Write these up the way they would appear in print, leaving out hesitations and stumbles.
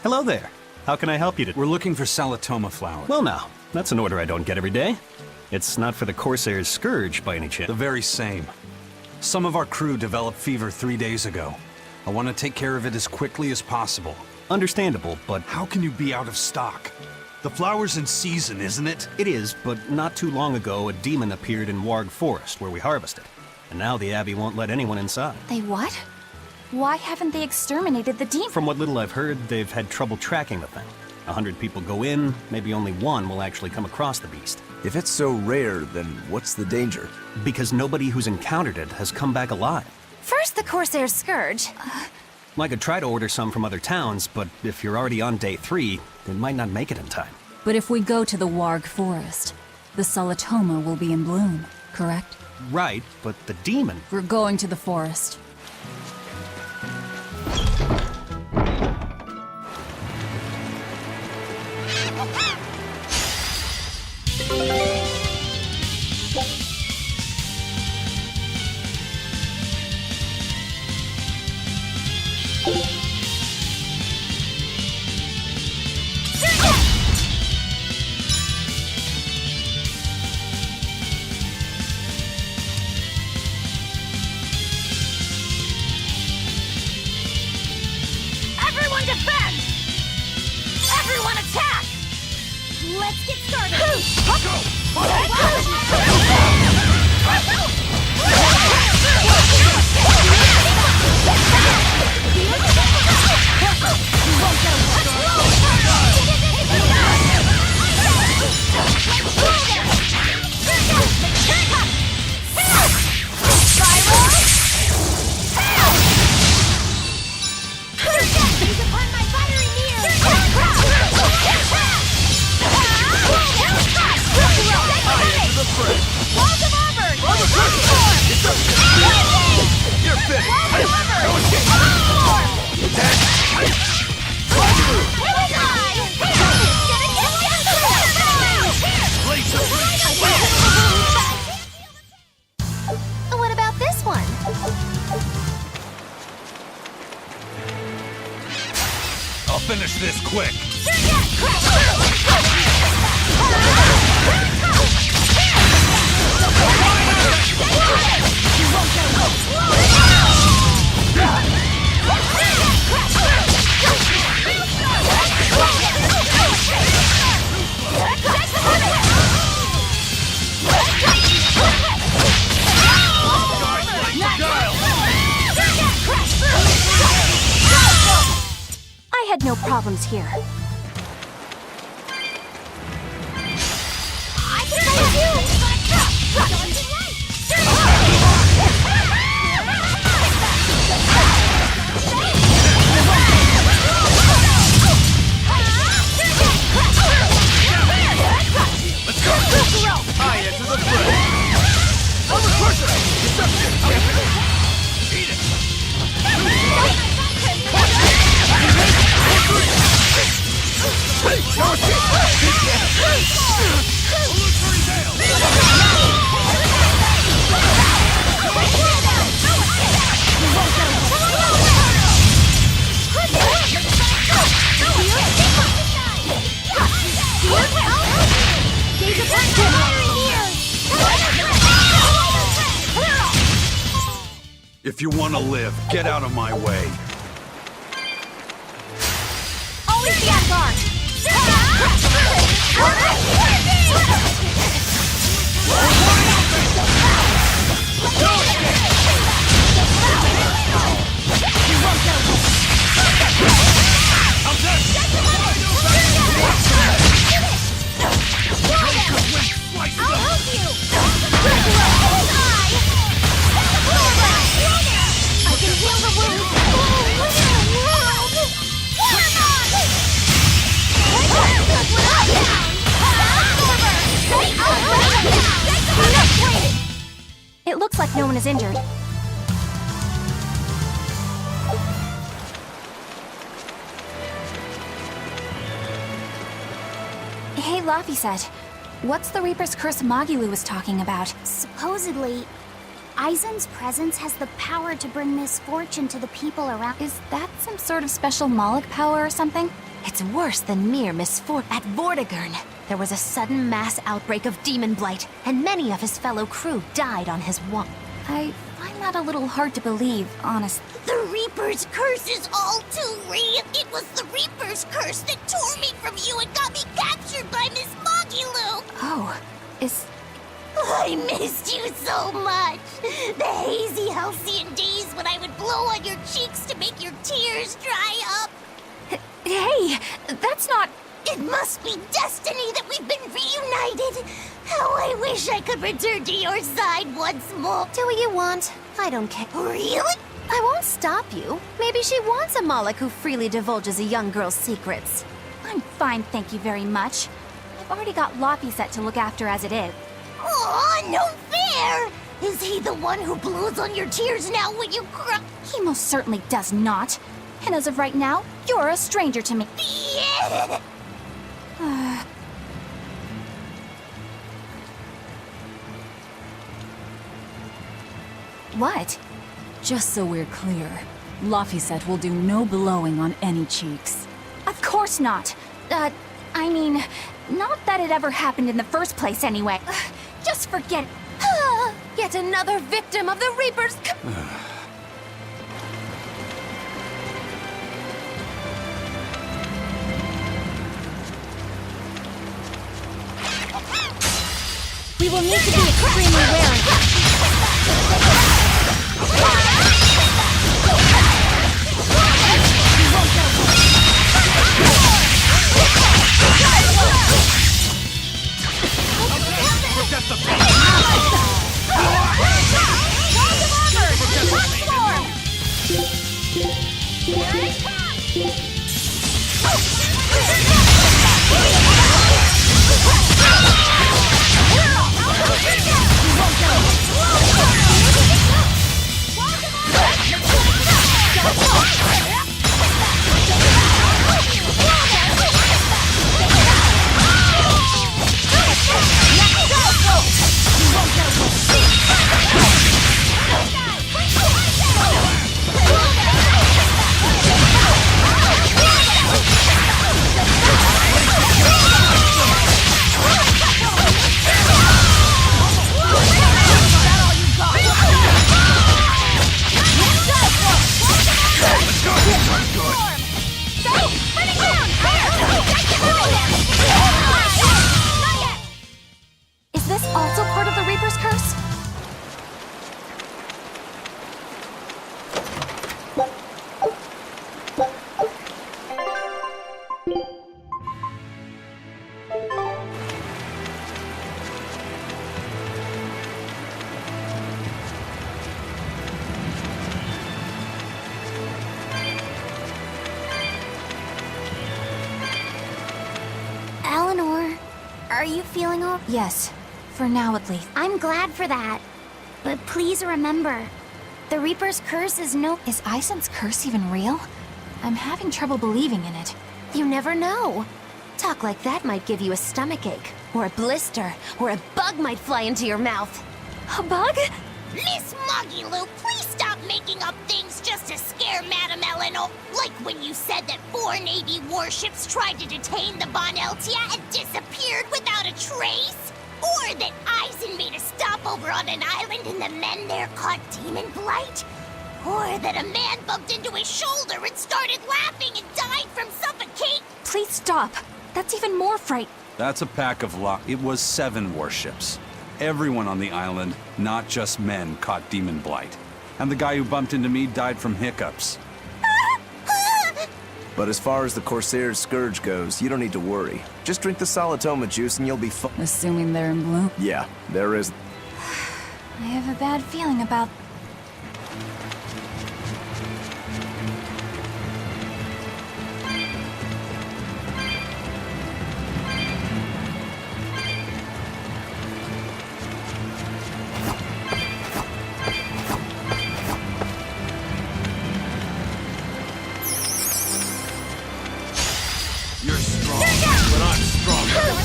Hello there. How can I help you today? We're looking for Salatoma flower. Well now, that's an order I don't get every day. It's not for the Corsair's Scourge by any chance. The very same. Some of our crew developed fever 3 days ago. I want to take care of it as quickly as possible. Understandable, but How can you be out of stock? The flower's in season, isn't it? it is, but not too long ago a demon appeared in Warg Forest where we harvested. And now the Abbey won't let anyone inside. They what? Why haven't they exterminated the demon? From what little I've heard, they've had trouble tracking the thing. 100 people go in, maybe only one will actually come across the beast. If it's so rare, then what's the danger? Because nobody who's encountered it has come back alive. First the Corsair's Scourge. I could try to order some from other towns, but if you're already on day 3, it might not make it in time. But if we go to the Warg Forest, the Salatoma will be in bloom, correct? Right, but the demon... We're going to the forest. Everyone defend! Everyone attack! Let's get started! What about this one? I'll finish this quick. I had no problems here. I can fight you! Let's go! I enter the fray! Overcrusher! Deception! Eat it! If you want to live, get out of my way. Always be on guard! I'll help you! I can heal the wounds! It looks like no one is injured. Hey, Laphicet. What's the Reaper's Curse Magilu was talking about? Supposedly, Aizen's presence has the power to bring misfortune to the people around. Is that some sort of special Moloch power or something? It's worse than mere misfortune. At Vortigern, there was a sudden mass outbreak of demon blight, and many of his fellow crew died on his watch. I find that a little hard to believe, honestly. The Reaper's curse is all too real. It was the Reaper's curse that tore me from you and got me captured by Miss Mogulu. Oh, is... I missed you so much. The hazy halcyon days when I would blow on your cheeks to make your tears dry up. Hey, that's not... It must be destiny that we've been reunited. How I wish I could return to your side once more. Do what you want. I don't care. Really? I won't stop you. Maybe she wants a Moloch who freely divulges a young girl's secrets. I'm fine, thank you very much. I've already got Laphicet to look after as it is. Aw, no fair! Is he the one who blows on your tears now when you cry? He most certainly does not. And as of right now, you're a stranger to me. Yeah. What? Just so we're clear, Laphicet will do no blowing on any cheeks. Of course not. I mean, not that it ever happened in the first place anyway. Just forget it. Yet another victim of the Reaper's... We will need to be extremely wary. Is this also part of the Reaper's curse? Eleanor, are you feeling all... Yes, for now at least. I'm glad for that. But please remember, the Reaper's curse is no... Is Aizen's curse even real? I'm having trouble believing in it. You never know. Talk like that might give you a stomachache, or a blister, or a bug might fly into your mouth. A bug? Miss Mogulu, please stop making up things just to scare Madame Eleanor. Like when you said that 4 Navy warships tried to detain the Bon Eltia and disappeared without a trace. Or that Aizen made a stopover on an island and the men there caught demon blight. Or that a man bumped into his shoulder and started laughing and died from suffocation. Please stop. That's even more fright. That's a pack of It was 7 warships. Everyone on the island, not just men, caught demon blight. And the guy who bumped into me died from hiccups. But as far as the Corsair's Scourge goes, you don't need to worry. Just drink the Solitoma juice and you'll be Assuming they're in bloom. Yeah, there is... I have a bad feeling about... You're strong, but I'm stronger.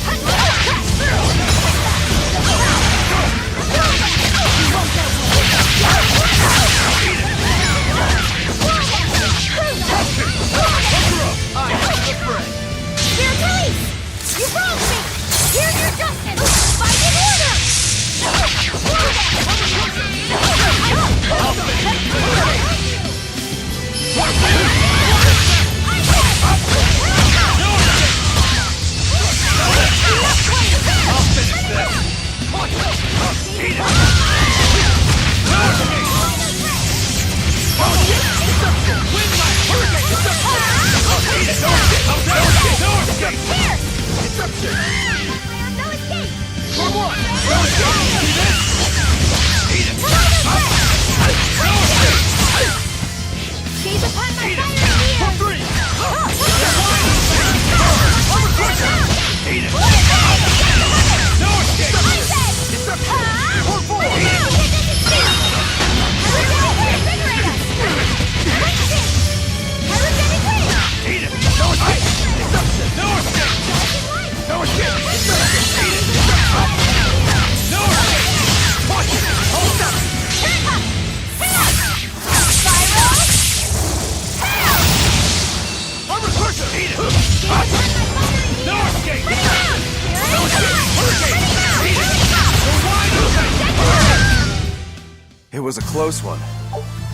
was a close one,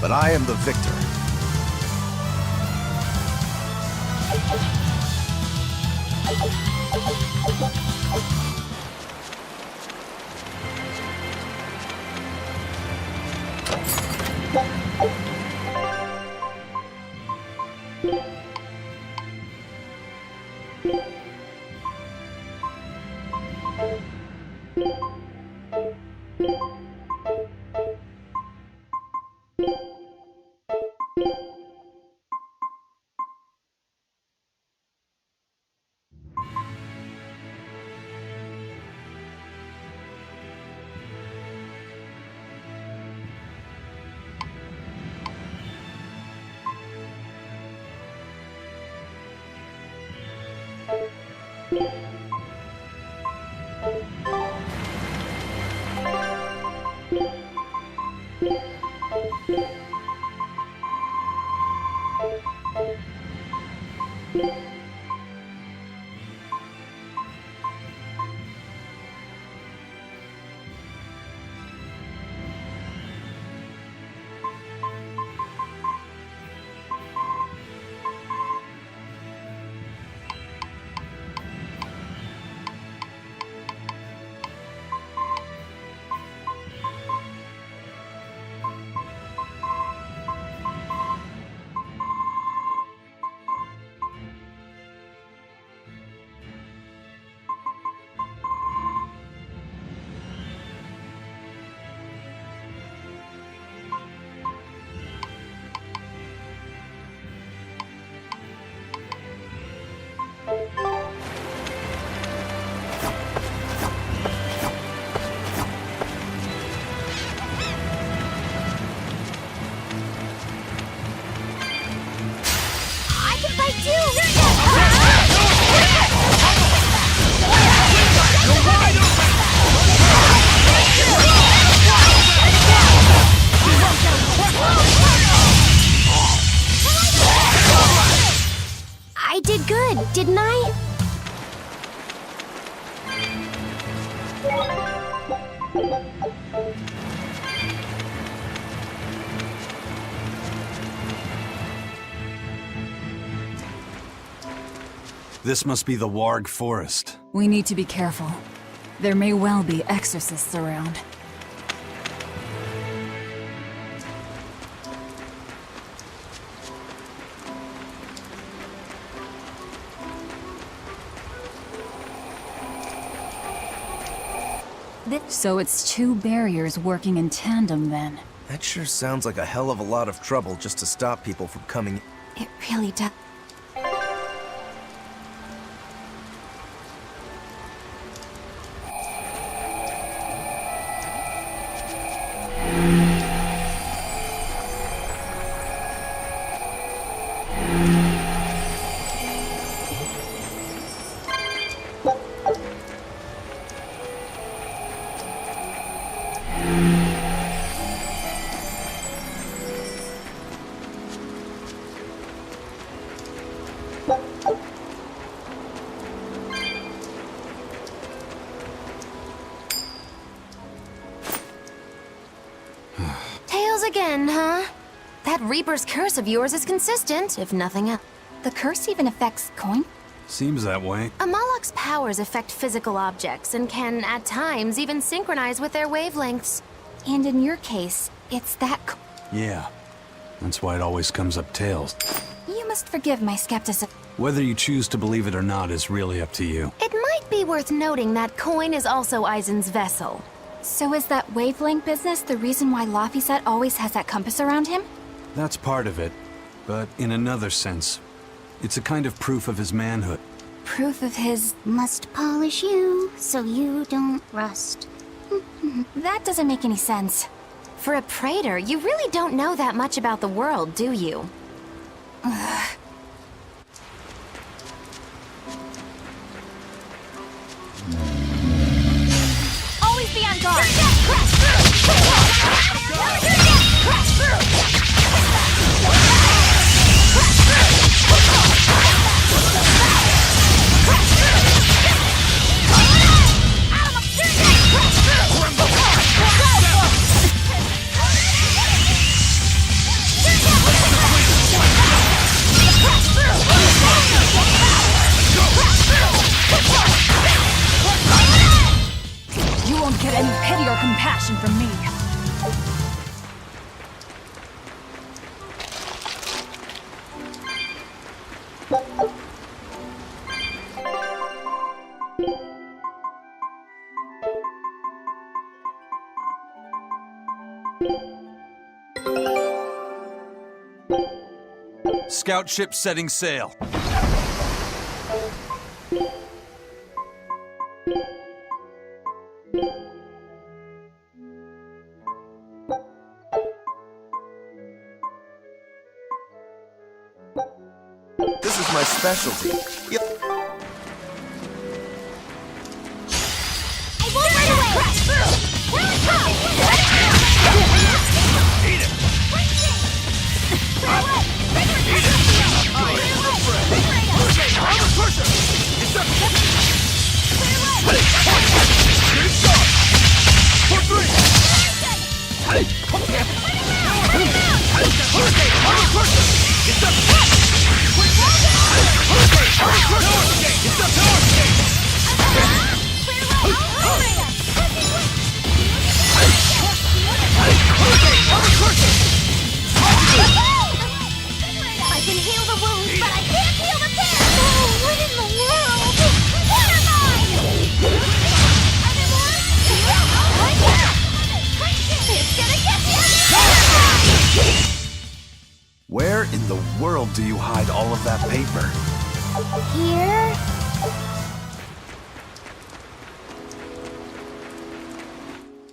but I am the victor. I did good, didn't I? This must be the Warg Forest. We need to be careful. There may well be exorcists around. So it's two barriers working in tandem then. That sure sounds like a hell of a lot of trouble just to stop people from coming. It really does. Tails again, huh? That Reaper's curse of yours is consistent, if nothing else. The curse even affects coin? Seems that way. Amalok's powers affect physical objects and can, at times, even synchronize with their wavelengths. And in your case, it's that Yeah. That's why it always comes up tails. You must forgive my skepticism. Whether you choose to believe it or not is really up to you. It might be worth noting that coin is also Eisen's vessel. So is that wavelength business the reason why Laphicet always has that compass around him? That's part of it. But in another sense, it's a kind of proof of his manhood. Proof of his... Must polish you so you don't rust. That doesn't make any sense. For a praetor, you really don't know that much about the world, do you? Always be on guard! information from me. Scout ship setting sail. This is my specialty. Yep. I won't run away! Crash through! Here it comes! Eat it! I'm a pusher! It's up! Get it shot! For three! Hey! Hurricane! I'm a pusher! It's up! I can heal the wounds, but I can't heal the pain! Oh, what in the world? What am I? Are there more? It's gonna get you! Where in the world do you hide all of that paper? Here?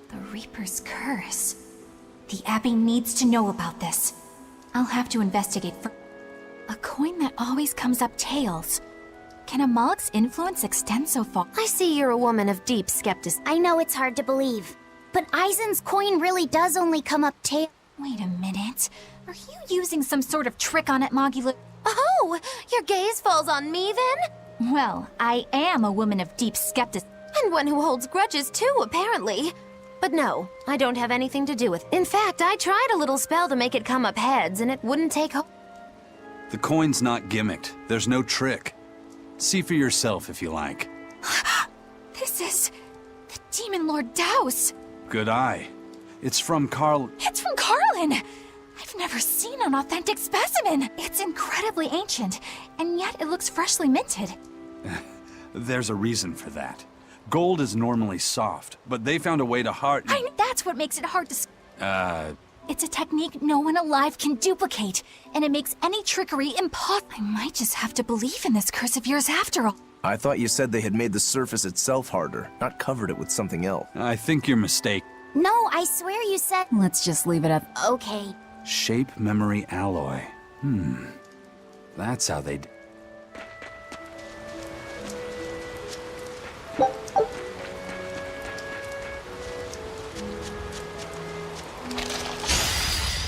The Reaper's curse. The Abbey needs to know about this. I'll have to investigate for a coin that always comes up tails. Can a Mog's influence extend so far? I see you're a woman of deep skepticism. I know it's hard to believe, but Eisen's coin really does only come up tail. Wait a minute. Are you using some sort of trick on it, Moggy? Oh, your gaze falls on me then? Well, I am a woman of deep skepticism. And one who holds grudges too, apparently. But no, I don't have anything to do with it. In fact, I tried a little spell to make it come up heads, and it wouldn't take The coin's not gimmicked. There's no trick. See for yourself if you like. This is the Demon Lord Douse. Good eye. It's from Carl. It's from Carlin. I've never seen an authentic specimen. It's incredibly ancient, and yet it looks freshly minted. There's a reason for that. Gold is normally soft, but they found a way to harden. That's what makes it hard to. It's a technique no one alive can duplicate, and it makes any trickery impossible. I might just have to believe in this curse of yours after all. I thought you said they had made the surface itself harder, not covered it with something else. I think you're mistaken. No, I swear you said. Let's just leave it at. Okay. Shape memory alloy. That's how they.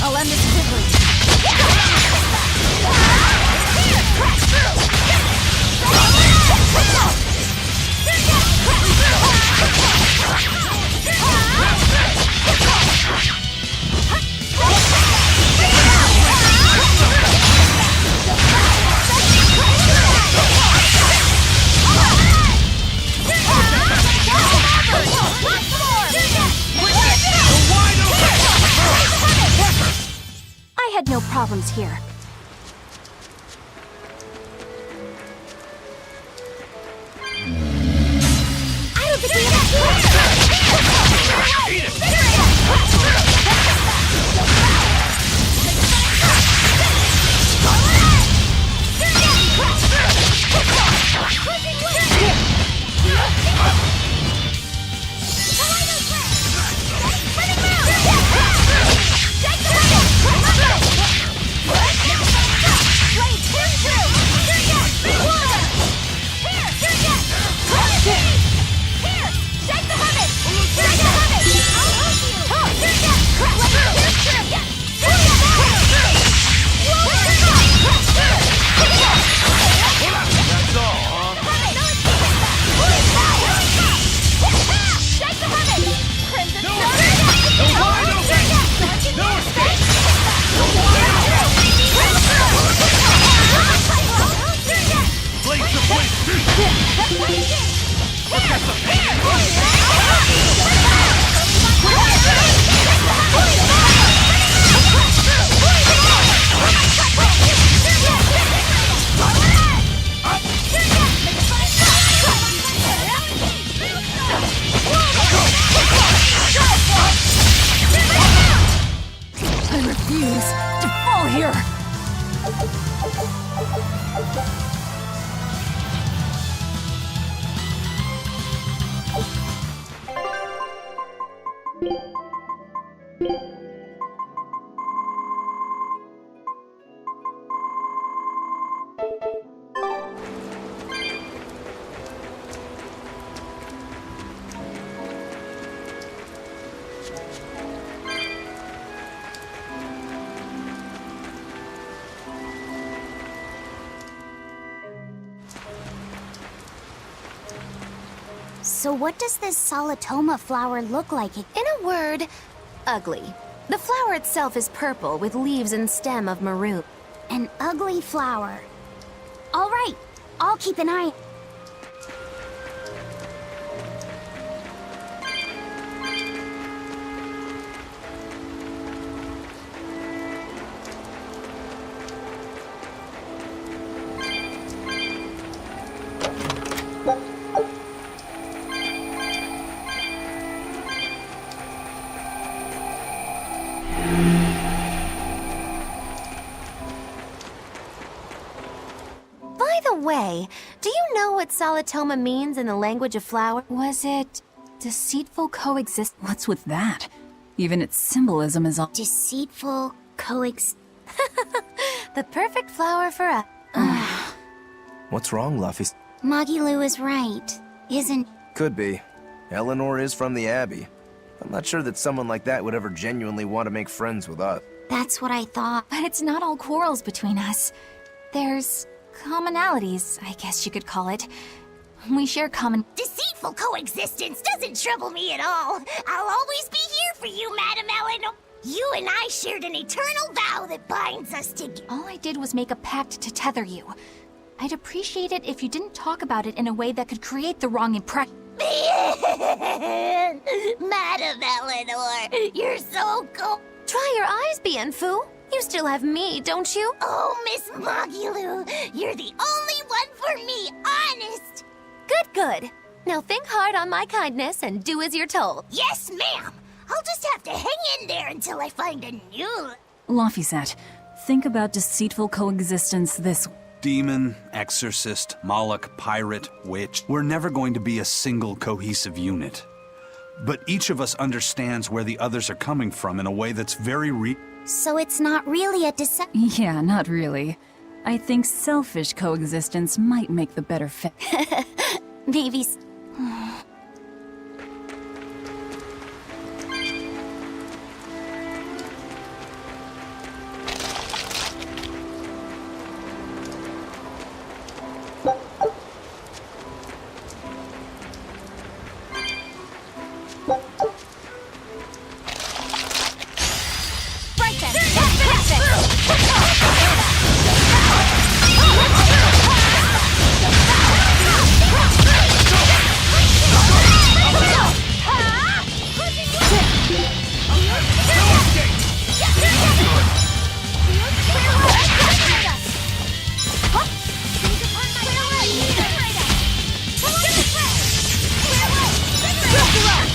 I'll end this quickly. I had no problems here. I don't think we So what does this Solitoma flower look like? In a word, ugly. The flower itself is purple with leaves and stem of maroon. An ugly flower. All right, I'll keep an eye. By the way, do you know what Solitoma means in the language of flower? Was it deceitful coexist? What's with that? Even its symbolism is all. Deceitful The perfect flower for a... What's wrong, Luffy? Magilu is right, isn't... Could be. Eleanor is from the Abbey. I'm not sure that someone like that would ever genuinely want to make friends with us. That's what I thought. But it's not all quarrels between us. There's commonalities, I guess you could call it. We share common... Deceitful coexistence doesn't trouble me at all. I'll always be here for you, Madam Eleanor. You and I shared an eternal vow that binds us together. All I did was make a pact to tether you. I'd appreciate it if you didn't talk about it in a way that could create the wrong impression. Madam Eleanor, you're so cool. Try your eyes, Bienfu. You still have me, don't you? Oh, Miss Magilu, you're the only one for me, honest. Good, good. Now think hard on my kindness and do as you're told. Yes, ma'am. I'll just have to hang in there until I find a new... Laphicet, think about deceitful coexistence this way. Demon, exorcist, Moloch, pirate, witch. We're never going to be a single cohesive unit. But each of us understands where the others are coming from in a way that's very So it's not really a deception. Yeah, not really. I think selfish coexistence might make the better fit. Maybe...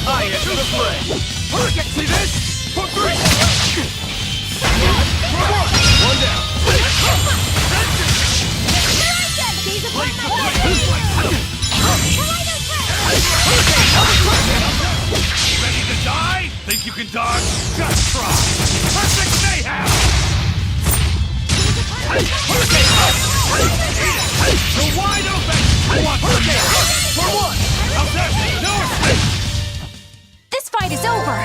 I enter the fray! Hurricane, see this? For 3! For 1! One down! Blade to blade! Ready to die? Think you can dodge? Just try! Perfect mayhem! Hurricane! You're wide open! I want hurricane! For 1! How's that? No escape! This fight is over!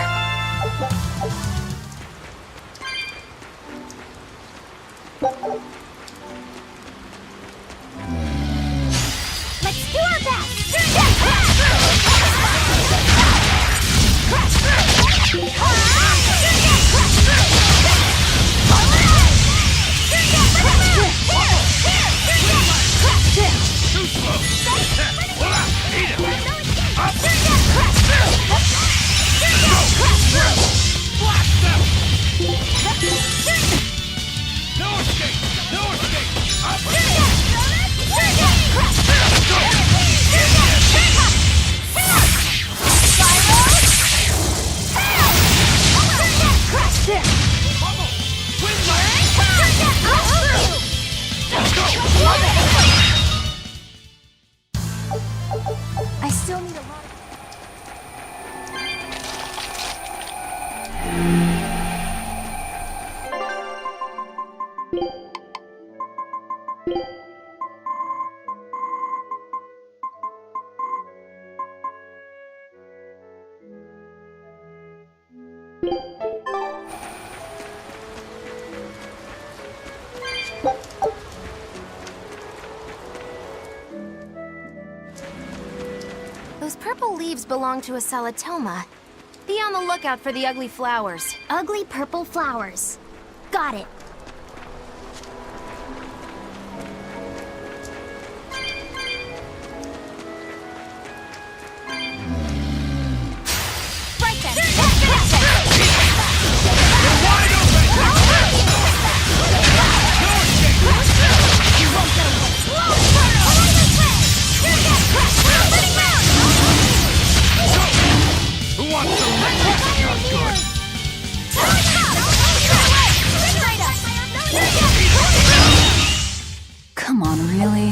Let's do our best! Too slow! Eat it! Up! Blast them! No escape! No escape! Up! Bubble! Twin I still need a lot of... Those purple leaves belong to a Salatoma, be on the lookout for the ugly flowers. Ugly purple flowers. Got it. Right then! Let's finish it! You won't get away! Who wants to lick this junk good? Come on, really?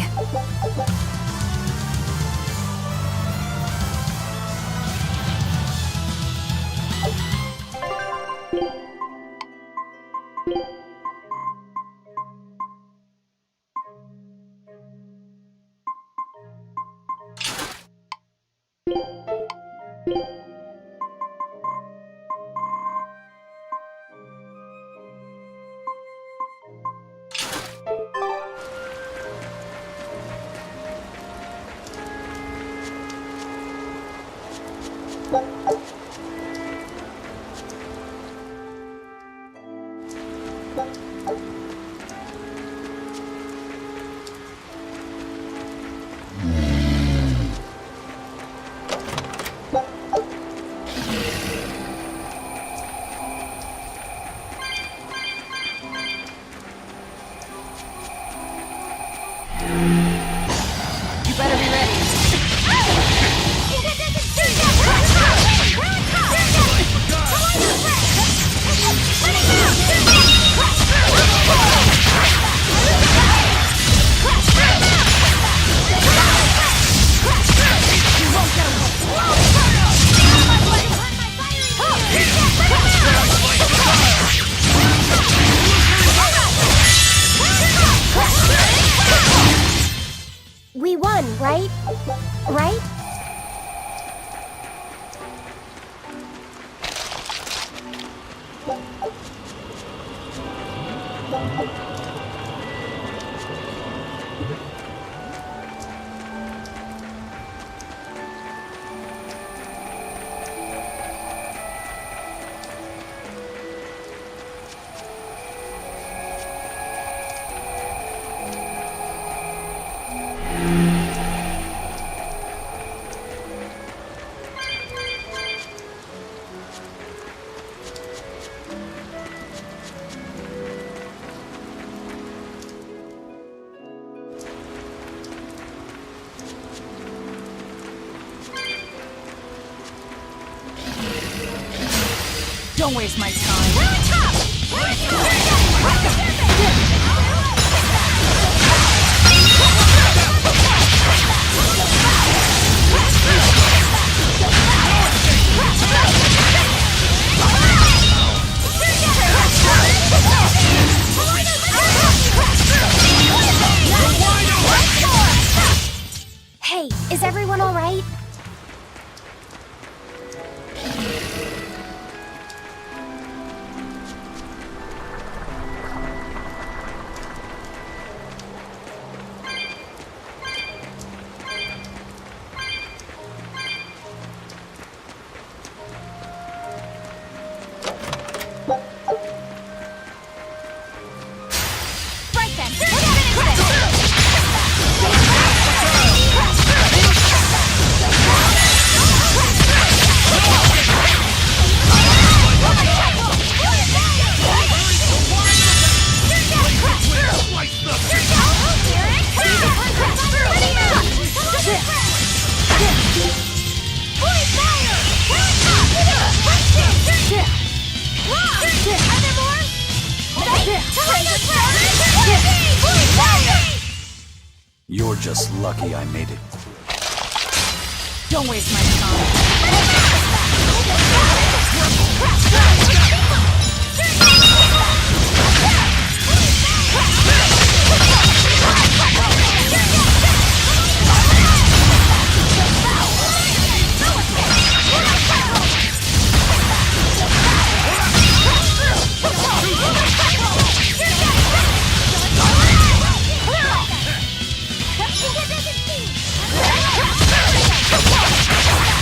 We won, right? Right? Don't waste my time. Hey, is everyone all right? You're just lucky I made it through. Don't waste my time. Come on!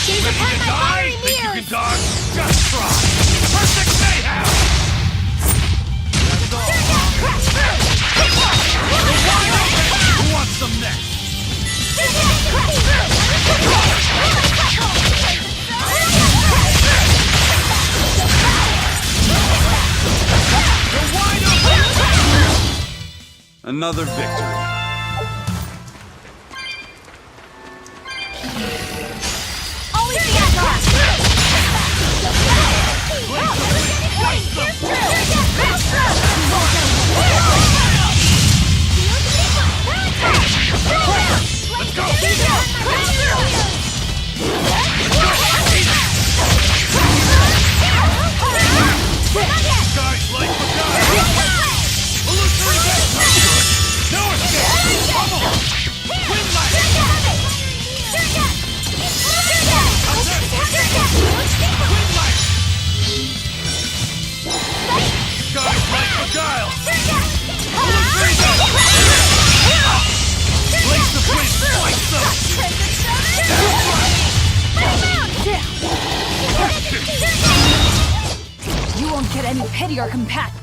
She's upon my fiery Think you can muse! dodge? Just try! Perfect mayhem! That's all. Who wants some next? You're wide open! Another victory. Always be on guard! Let's go! Guys, like Madonna! Illusory vest! No escape! Bubble! Wind light! Wind light! Guys, like Beguile! Illusory vest! Blaze of wind! Slice them! You won't get any pity or compassion.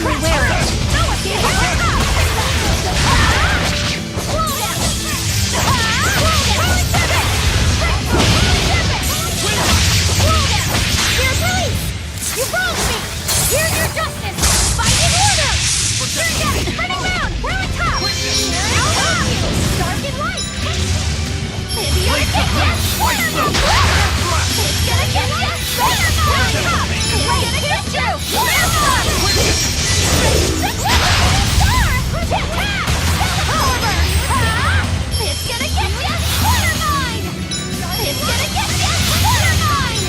extremely wary. You wronged me! Here's your justice! Fight in order! Turn around! We're on top! Dark and light! Maybe you'll get you! It's gonna get you! We're on top! It's gonna get you! We're on top! Star! Attack! Over! It's gonna get you! Water mine! It's gonna get you! Water mine!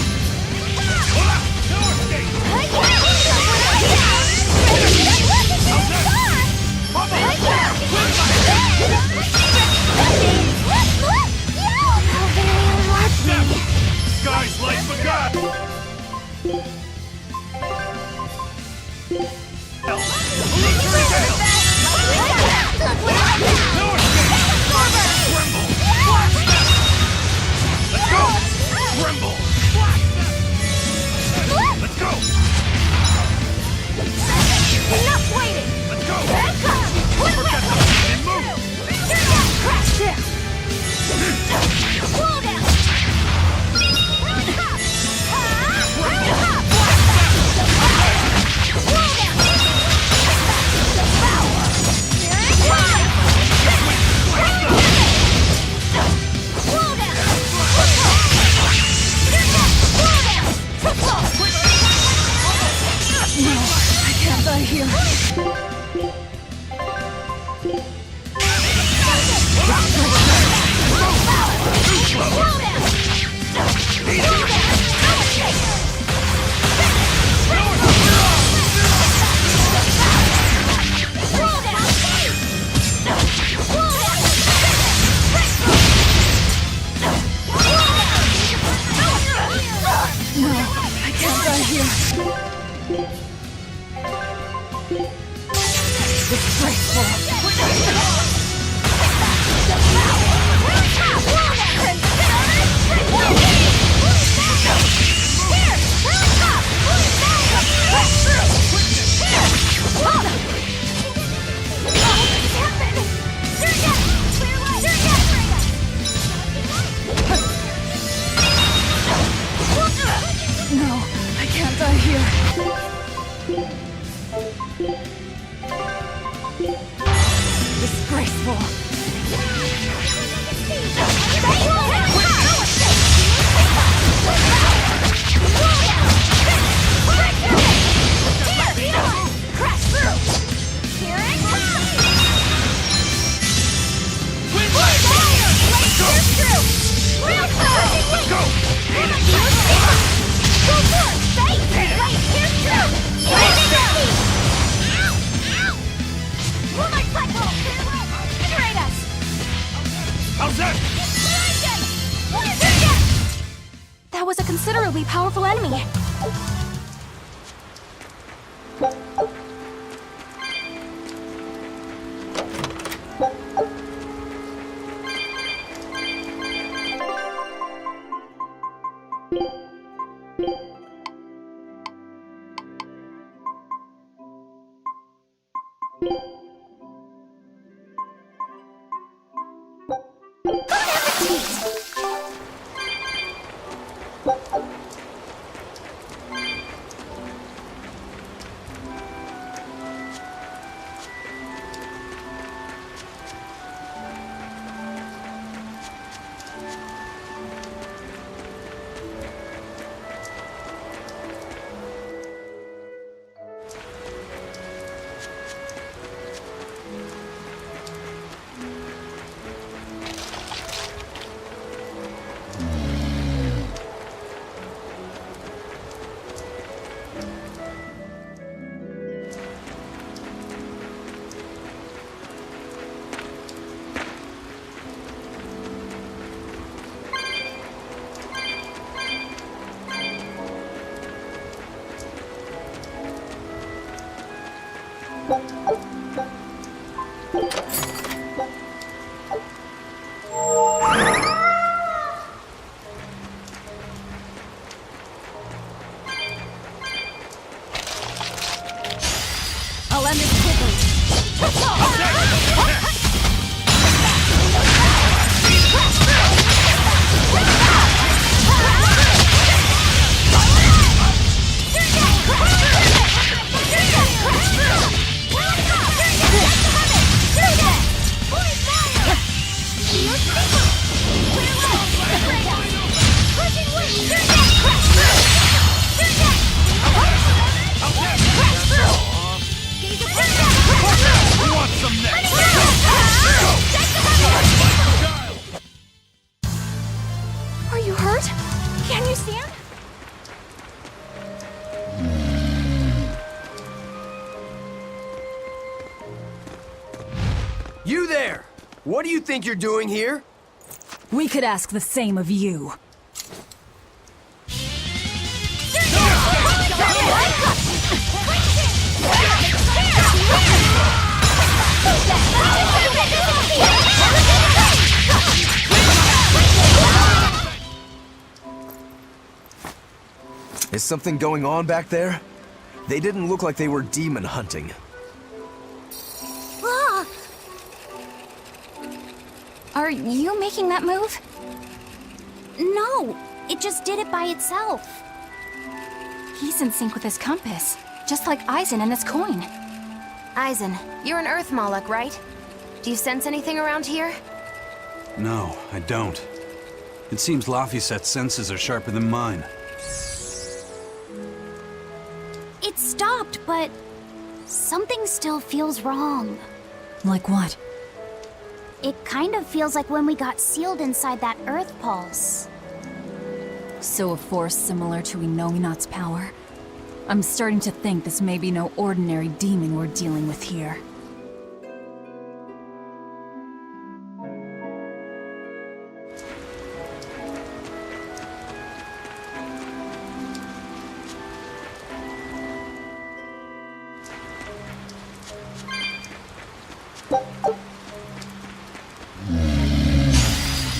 Guys like forgot! Let's go! Tremble! Let's go! Enough waiting! Let's go! Forget them and move! Crash there! Slow down! Round top! Round top! Slow down! Power! Slow down! No, I can't die here. No, I can't die here. Disgraceful. No, I can't die here. Disgraceful. Crash through! Here it comes! Real fast! Let's go! Go for it! Stay! Right, here's through! Ow! Will my cycle! Liberate us! How's that? What is it? That was a considerably powerful enemy. What do you think you're doing here? We could ask the same of you. Is something going on back there? They didn't look like they were demon hunting. Are you making that move? No, it just did it by itself. He's in sync with his compass, just like Eisen and his coin. Eisen, you're an Earth Moloch, right? Do you sense anything around here? No, I don't. It seems Laphicet's senses are sharper than mine. It stopped, but something still feels wrong. Like what? It kind of feels like when we got sealed inside that Earth Pulse. So a force similar to Inominat's power? I'm starting to think this may be no ordinary demon we're dealing with here.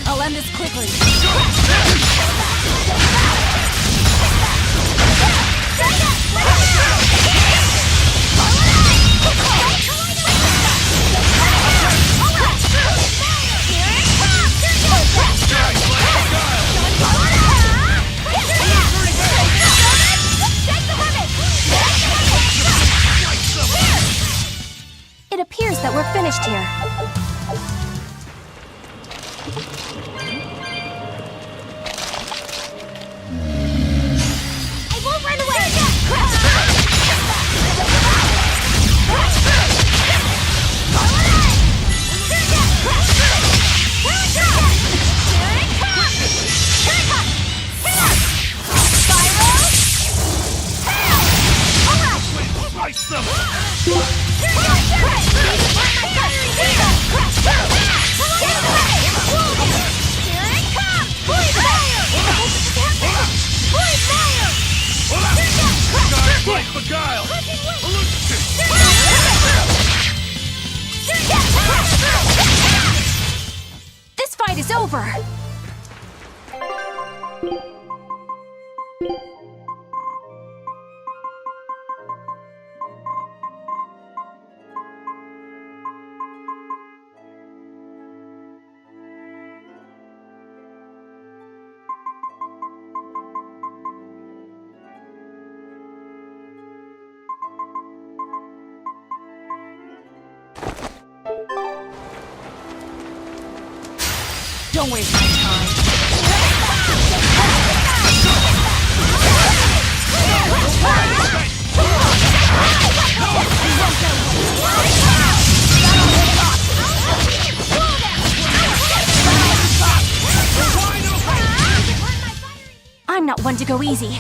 I'll end this quickly. It appears that we're finished here. This fight is over! Don't waste my time. I'm not one to go easy.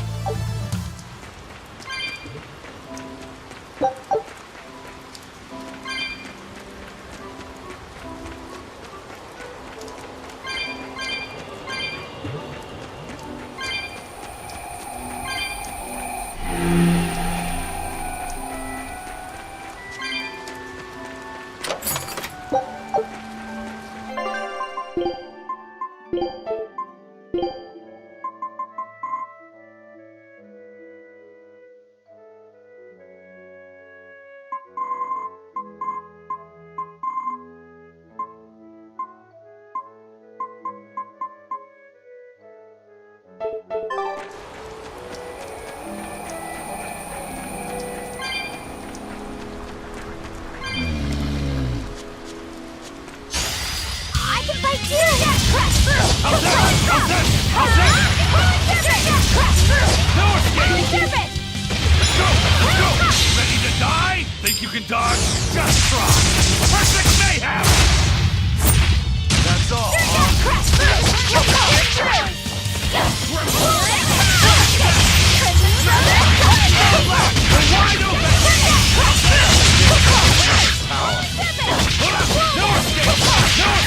Ready to die? Think you can dodge? Just try! Perfect mayhem! That's all! Wide open! No escape! No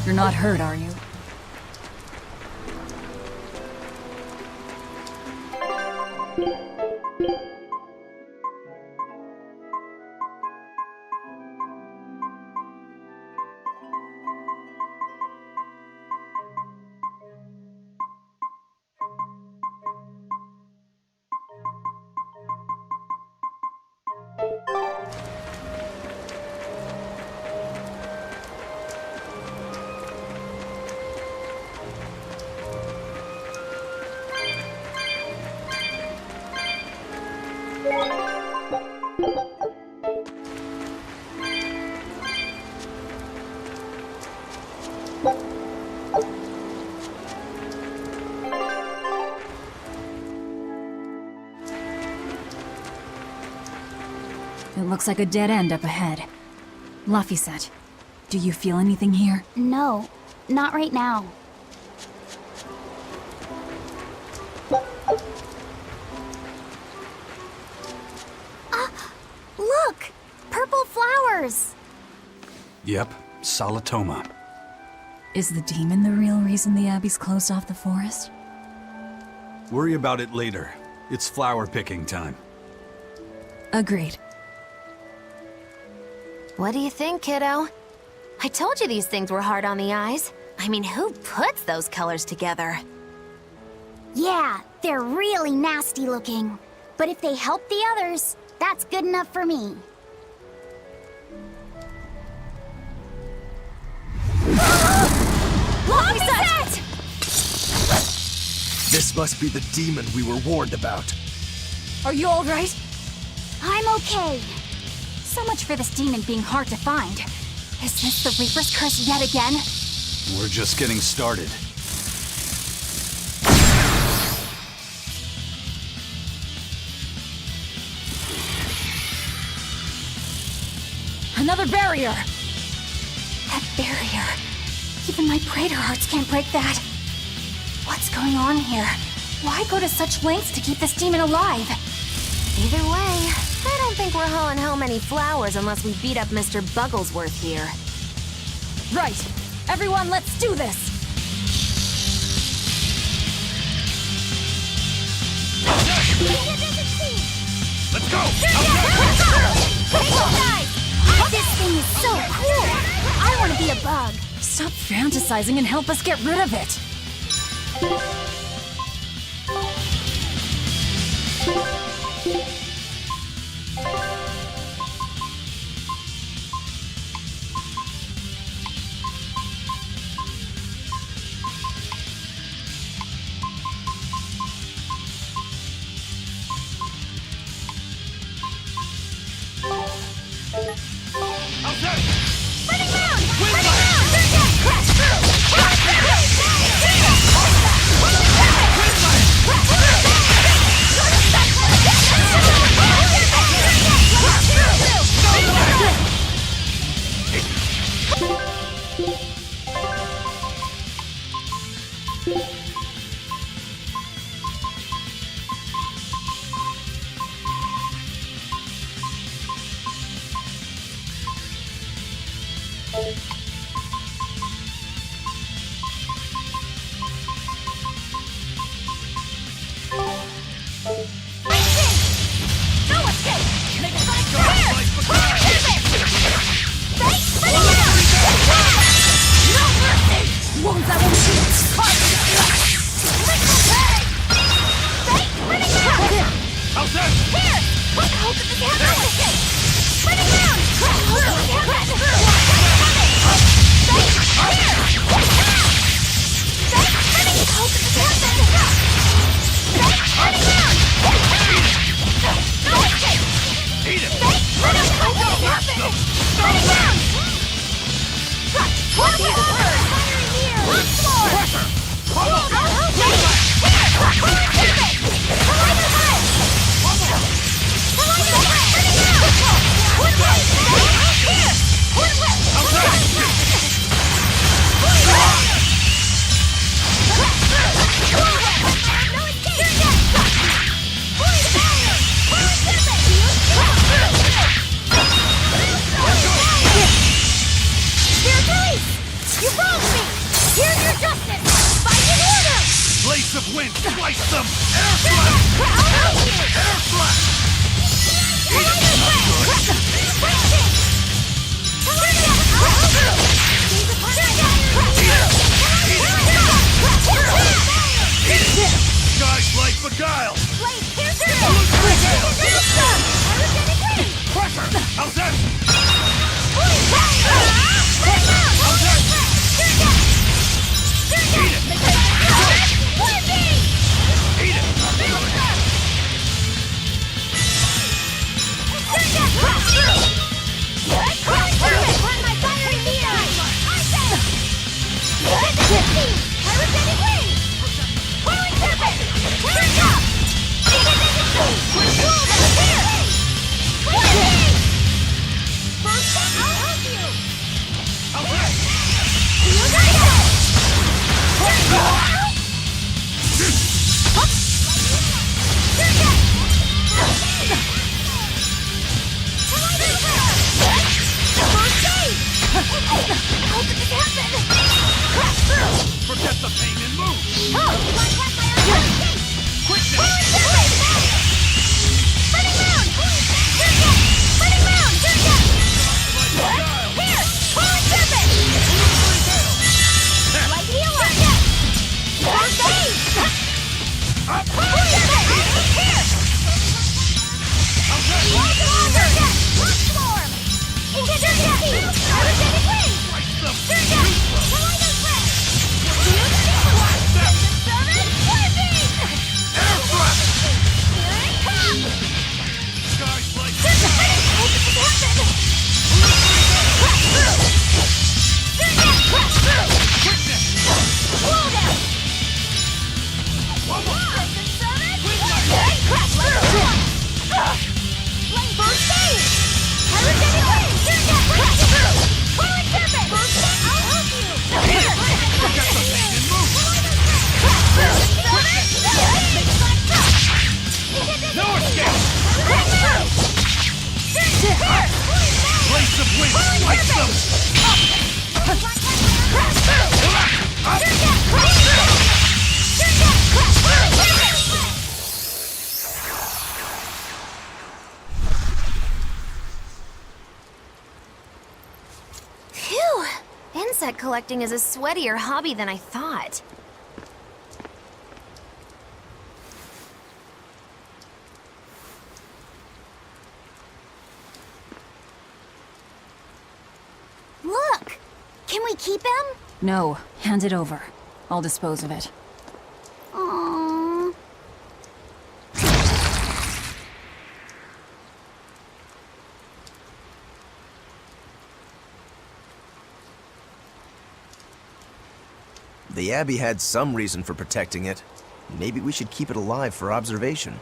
You're not hurt, are you? It looks like a dead end up ahead. Laphicet, do you feel anything here? No, not right now. Look! Purple flowers! Yep, Solitoma. Is the demon the real reason the Abbey's closed off the forest? Worry about it later. It's flower picking time. Agreed. What do you think, kiddo? I told you these things were hard on the eyes. I mean, who puts those colors together? Yeah, they're really nasty looking. But if they help the others, that's good enough for me. Laphicet! This must be the demon we were warned about. Are you alright? I'm okay. So much for this demon being hard to find. Is this the Reaper's curse yet again? We're just getting started. Another barrier! That barrier. Even my Praetor hearts can't break that. What's going on here? Why go to such lengths to keep this demon alive? Either way, I don't think we're hauling home any flowers unless we beat up Mr. Bugglesworth here. Right! Everyone, let's do this! Let's go! This thing is so cool! I want to be a bug. Stop fantasizing and help us get rid of it! Blades of wind, slice them! Air slash! Air slash! Guys like beguile! Pressure! How's that? How's that? Eat it! Eat it! Forget the pain and move! Phew! Insect collecting is a sweatier hobby than I thought. Look! Can we keep him? No, hand it over. I'll dispose of it. Aww. The Abbey had some reason for protecting it. Maybe we should keep it alive for observation.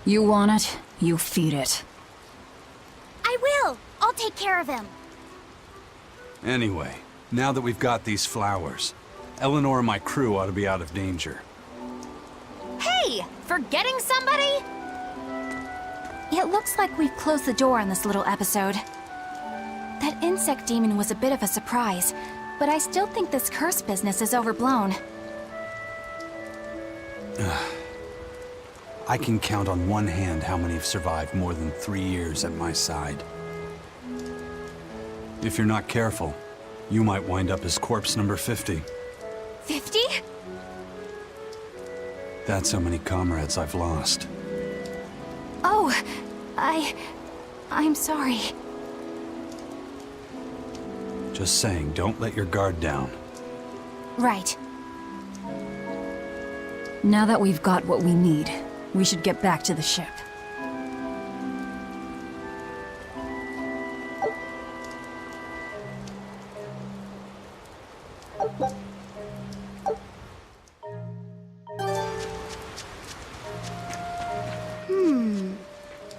You want it, you feed it. I will! I'll take care of him. Anyway, now that we've got these flowers, Eleanor and my crew ought to be out of danger. Hey! Forgetting somebody? It looks like we've closed the door on this little episode. That insect demon was a bit of a surprise, but I still think this curse business is overblown. I can count on one hand how many have survived more than 3 years at my side. If you're not careful, you might wind up as corpse number 50. 50? That's how many comrades I've lost. Oh, I'm sorry. Just saying, don't let your guard down. Right. Now that we've got what we need, we should get back to the ship.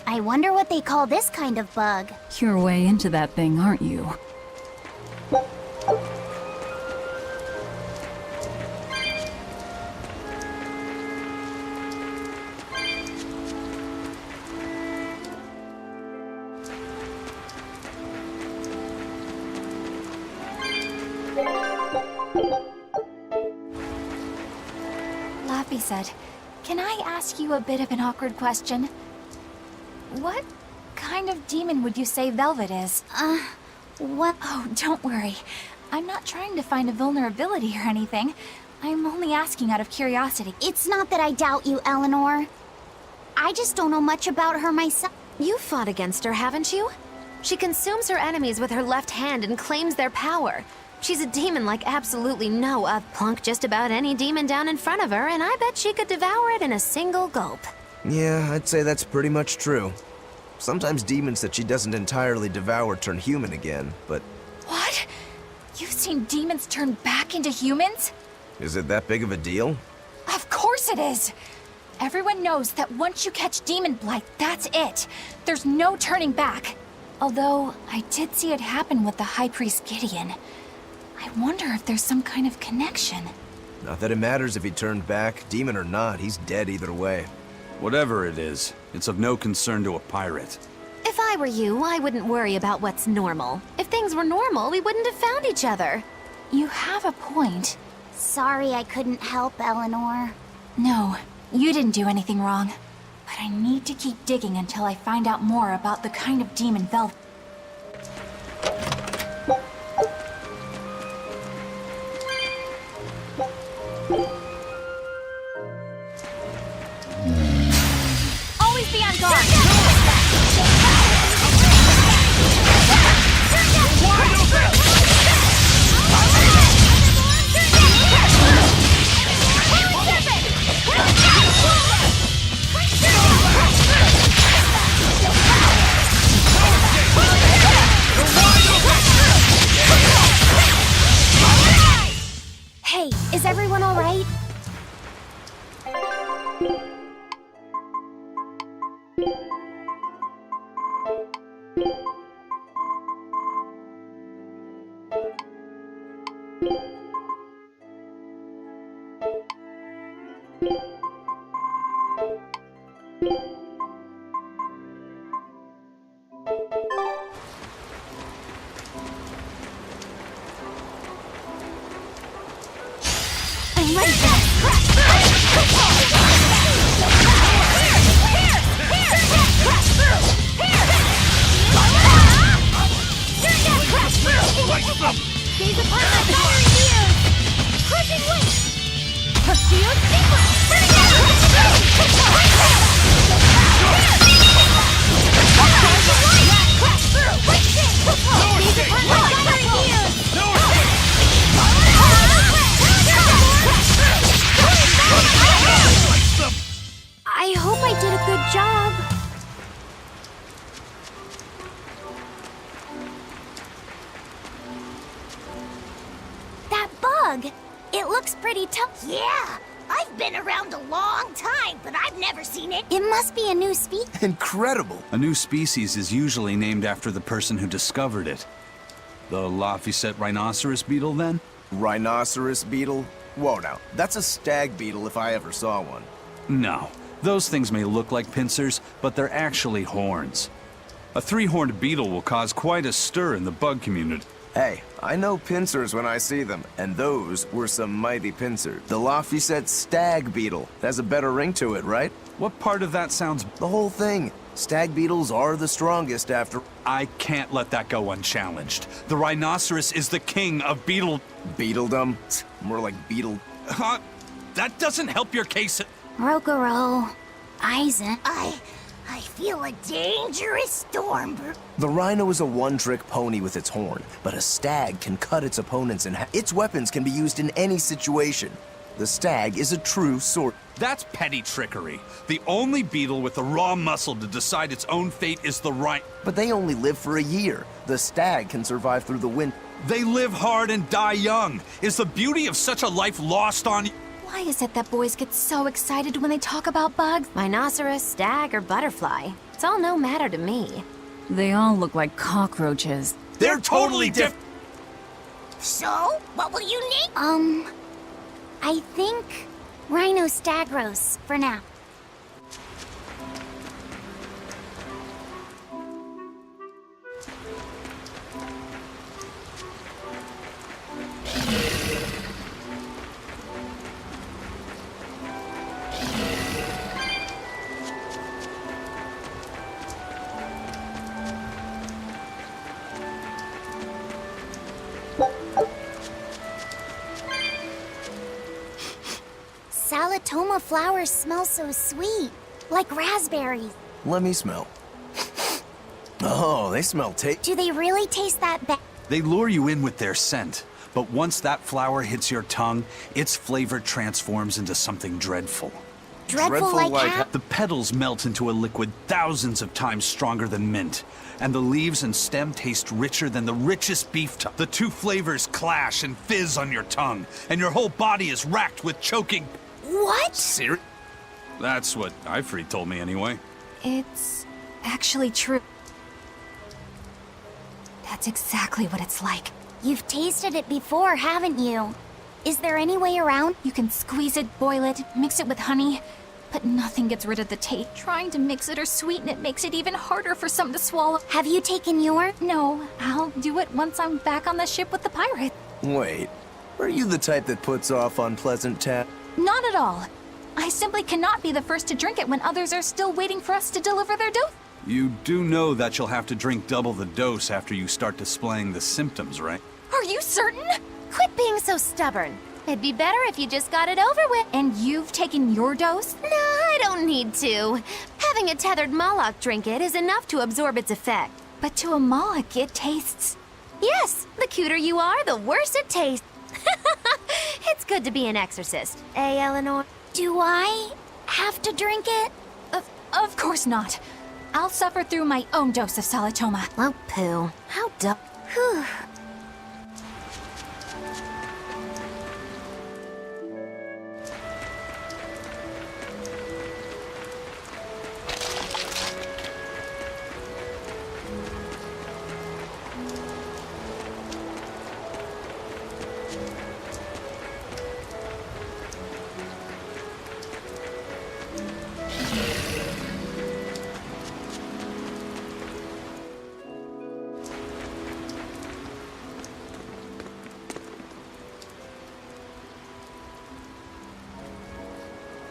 I wonder what they call this kind of bug. You're way into that thing, aren't you? said. Can I ask you a bit of an awkward question? What kind of demon would you say Velvet is? What? Oh, don't worry. I'm not trying to find a vulnerability or anything. I'm only asking out of curiosity. It's not that I doubt you, Eleanor. I just don't know much about her myself. You fought against her, haven't you? She consumes her enemies with her left hand and claims their power. She's a demon like absolutely no other. Plunk just about any demon down in front of her, and I bet she could devour it in a single gulp. Yeah, I'd say that's pretty much true. Sometimes demons that she doesn't entirely devour turn human again, but What? You've seen demons turn back into humans? is it that big of a deal? Of course it is! Everyone knows that once you catch Demon Blight, that's it. There's no turning back. Although, I did see it happen with the High Priest Gideon. I wonder if there's some kind of connection. Not that it matters if he turned back, demon or not, he's dead either way. Whatever it is, it's of no concern to a pirate. If I were you, I wouldn't worry about what's normal. If things were normal, we wouldn't have found each other. You have a point. Sorry I couldn't help, Eleanor. No, you didn't do anything wrong. But I need to keep digging until I find out more about the kind of demon Velvet. Always be on guard! Hey, is everyone all right? I'm ready for this! Gaze upon my fiery views! Crushing weight! Pursued secret! Gaze upon my fiery views! I hope I did a good job. That bug, it looks pretty tough. Yeah, I've been around a long time, but I've never seen it. It must be a new species. Incredible! A new species is usually named after the person who discovered it. The Laphicet rhinoceros beetle, then? Rhinoceros beetle? Whoa now, that's a stag beetle if I ever saw one. No. Those things may look like pincers, but they're actually horns. A three-horned beetle will cause quite a stir in the bug community. Hey, I know pincers when I see them, and those were some mighty pincers. The Laphicet stag beetle has a better ring to it, right? What part of that sounds... The whole thing. Stag beetles are the strongest after... I can't let that go unchallenged. The rhinoceros is the king of beetle... Beetledom? More like beetle... Huh? That doesn't help your case... Rokuro, Aizen. I feel a dangerous storm. The rhino is a one-trick pony with its horn, but a stag can cut its opponents in half. Its weapons can be used in any situation. The stag is a true sword. That's petty trickery. The only beetle with the raw muscle to decide its own fate is the rhino. But they only live for a year. The stag can survive through the winter. They live hard and die young. Is the beauty of such a life lost on... Why is it that boys get so excited when they talk about bugs? Rhinoceros, stag, or butterfly. It's all no matter to me. They all look like cockroaches. They're totally different. So, what will you name? I think Rhinostagros for now. Salatoma flowers smell so sweet, like raspberries. Let me smell. Oh, they smell Do they really taste that bad? They lure you in with their scent, but once that flower hits your tongue, its flavor transforms into something dreadful. Dreadful like how? The petals melt into a liquid thousands of times stronger than mint, and the leaves and stem taste richer than the richest beef tongue. The two flavors clash and fizz on your tongue, and your whole body is racked with choking. What? That's what Ifrit told me anyway. It's actually true. That's exactly what it's like. You've tasted it before, haven't you? Is there any way around? You can squeeze it, boil it, mix it with honey, but nothing gets rid of the taste. Trying to mix it or sweeten it makes it even harder for some to swallow. Have you taken your? No, I'll do it once I'm back on the ship with the pirate. Wait, are you the type that puts off unpleasant tap? Not at all. I simply cannot be the first to drink it when others are still waiting for us to deliver their dose. You do know that you'll have to drink double the dose after you start displaying the symptoms, right? Are you certain? Quit being so stubborn. It'd be better if you just got it over with. And you've taken your dose? No, I don't need to. Having a tethered Moloch drink it is enough to absorb its effect. But to a Moloch, it tastes... Yes, the cuter you are, the worse it tastes. It's good to be an exorcist, eh, Eleanor? Do I have to drink it? Of course not. I'll suffer through my own dose of Salatoma. Oh, poo. How dumb. Whew.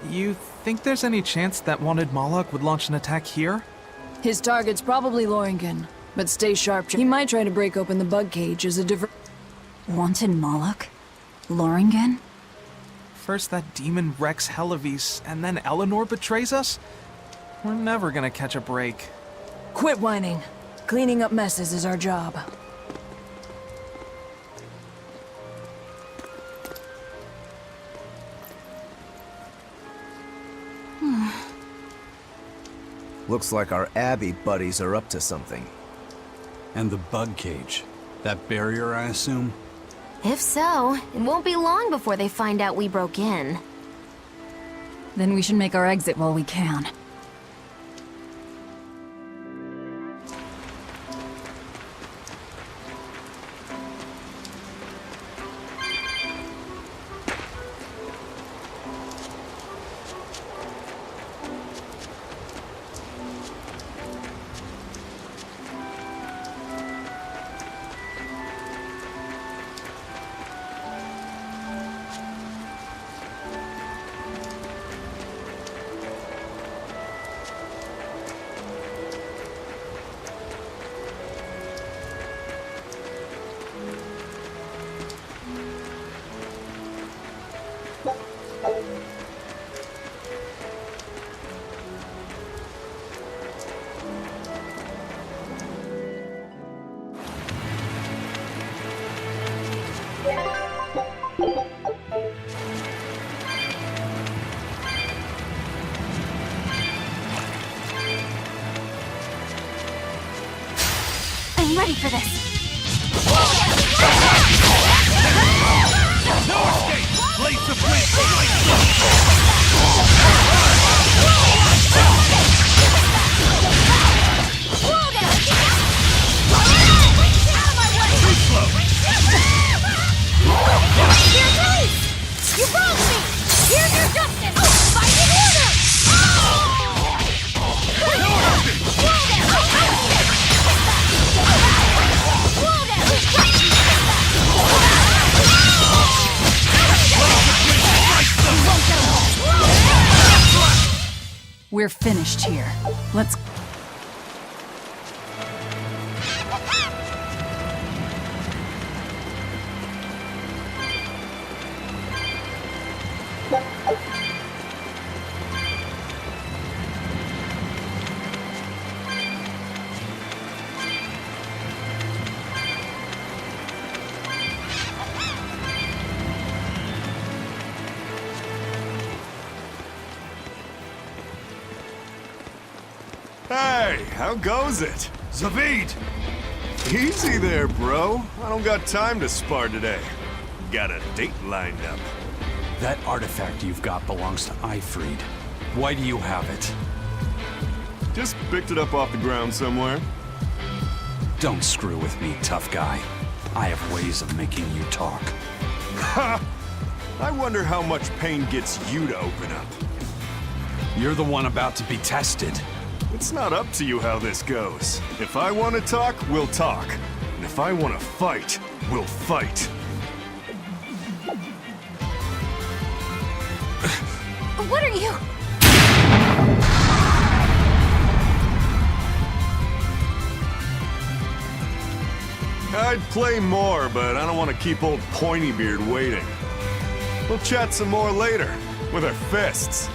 You think there's any chance that wanted Moloch would launch an attack here? His target's probably Loringen, but stay sharp. He might try to break open the bug cage as a Wanted Moloch? Loringen? First that demon Rex Helavis, and then Eleanor betrays us? We're never gonna catch a break. Quit whining. Cleaning up messes is our job. Looks like our Abbey buddies are up to something. And the bug cage. That barrier, I assume? If so, it won't be long before they find out we broke in. Then we should make our exit while we can. I'm ready for this. No escape! Blades of wind! Too slow! You wronged me! Here's your justice! Fighting order! No escape! We're finished here. Let's... Hey, how goes it? Zavid! Easy there, bro. I don't got time to spar today. Got a date lined up. That artifact you've got belongs to Ifried. Why do you have it? Just picked it up off the ground somewhere. Don't screw with me, tough guy. I have ways of making you talk. Ha! I wonder how much pain gets you to open up. You're the one about to be tested. It's not up to you how this goes. If I want to talk, we'll talk. And if I want to fight, we'll fight. What are you? I'd play more, but I don't want to keep old Pointybeard waiting. We'll chat some more later, with our fists.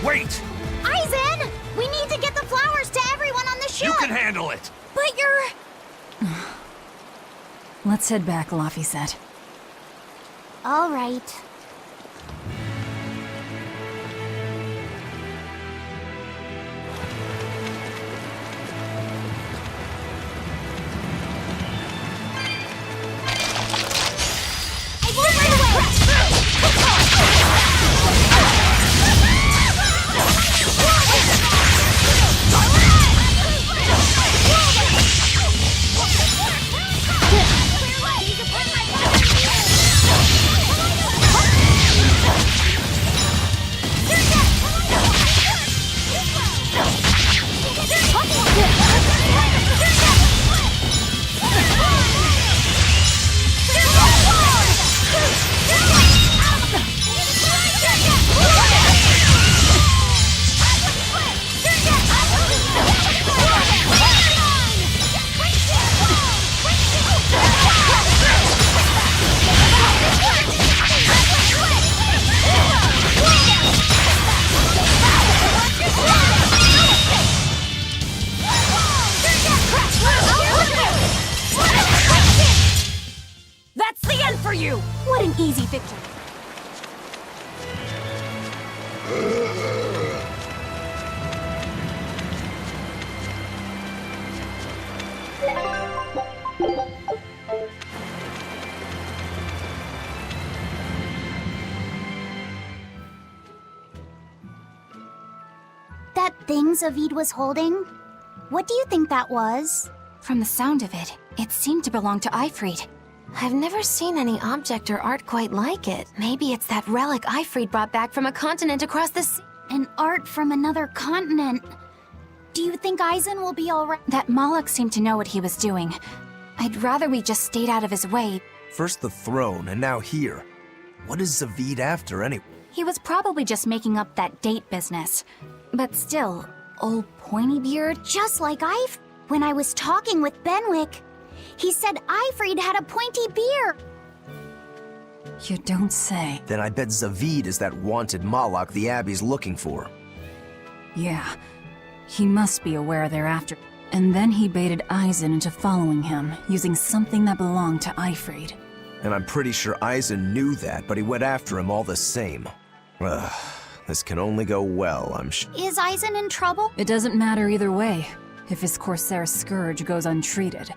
Wait! Aizen! We need to get the flowers to everyone on the ship! You can handle it! But you're... Let's head back, Laffy said. All right. That's the end for you! What an easy victory. That thing Zavid was holding? What do you think that was? From the sound of it, it seemed to belong to Ifried. I've never seen any object or art quite like it. Maybe it's that relic Ifried brought back from a continent across the sea. An art from another continent. Do you think Aizen will be alright? That Moloch seemed to know what he was doing. I'd rather we just stayed out of his way. First the throne, and now here. What is Zavid after, anyway? He was probably just making up that date business. But still, old Pointybeard? Just like when I was talking with Benwick, he said Ifried had a pointy beard. You don't say. Then I bet Zavid is that wanted Moloch the Abbey's looking for. Yeah. He must be aware they're after. And then he baited Aizen into following him, using something that belonged to Ifried. And I'm pretty sure Aizen knew that, but he went after him all the same. Ugh, this can only go well, I'm sure. Is Aizen in trouble? It doesn't matter either way, if his Corsair scourge goes untreated.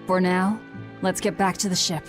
For now, let's get back to the ship.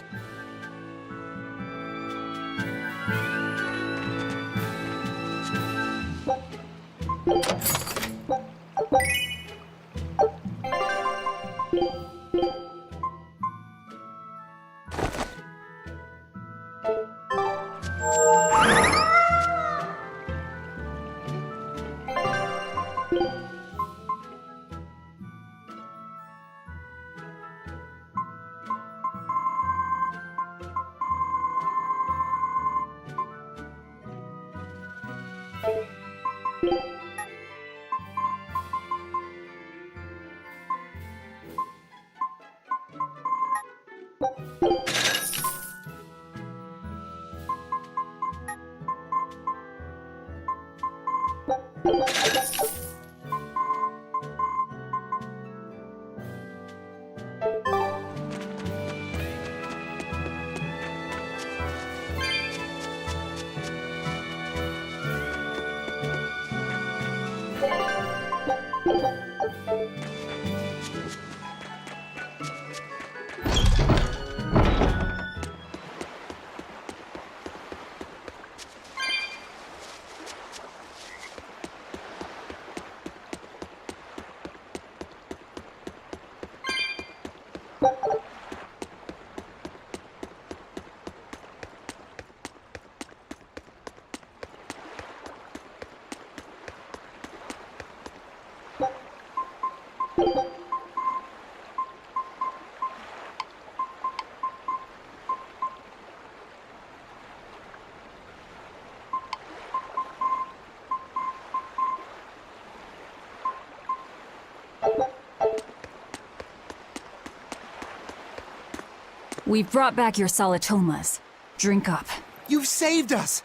We've brought back your solitomas. Drink up. You've saved us!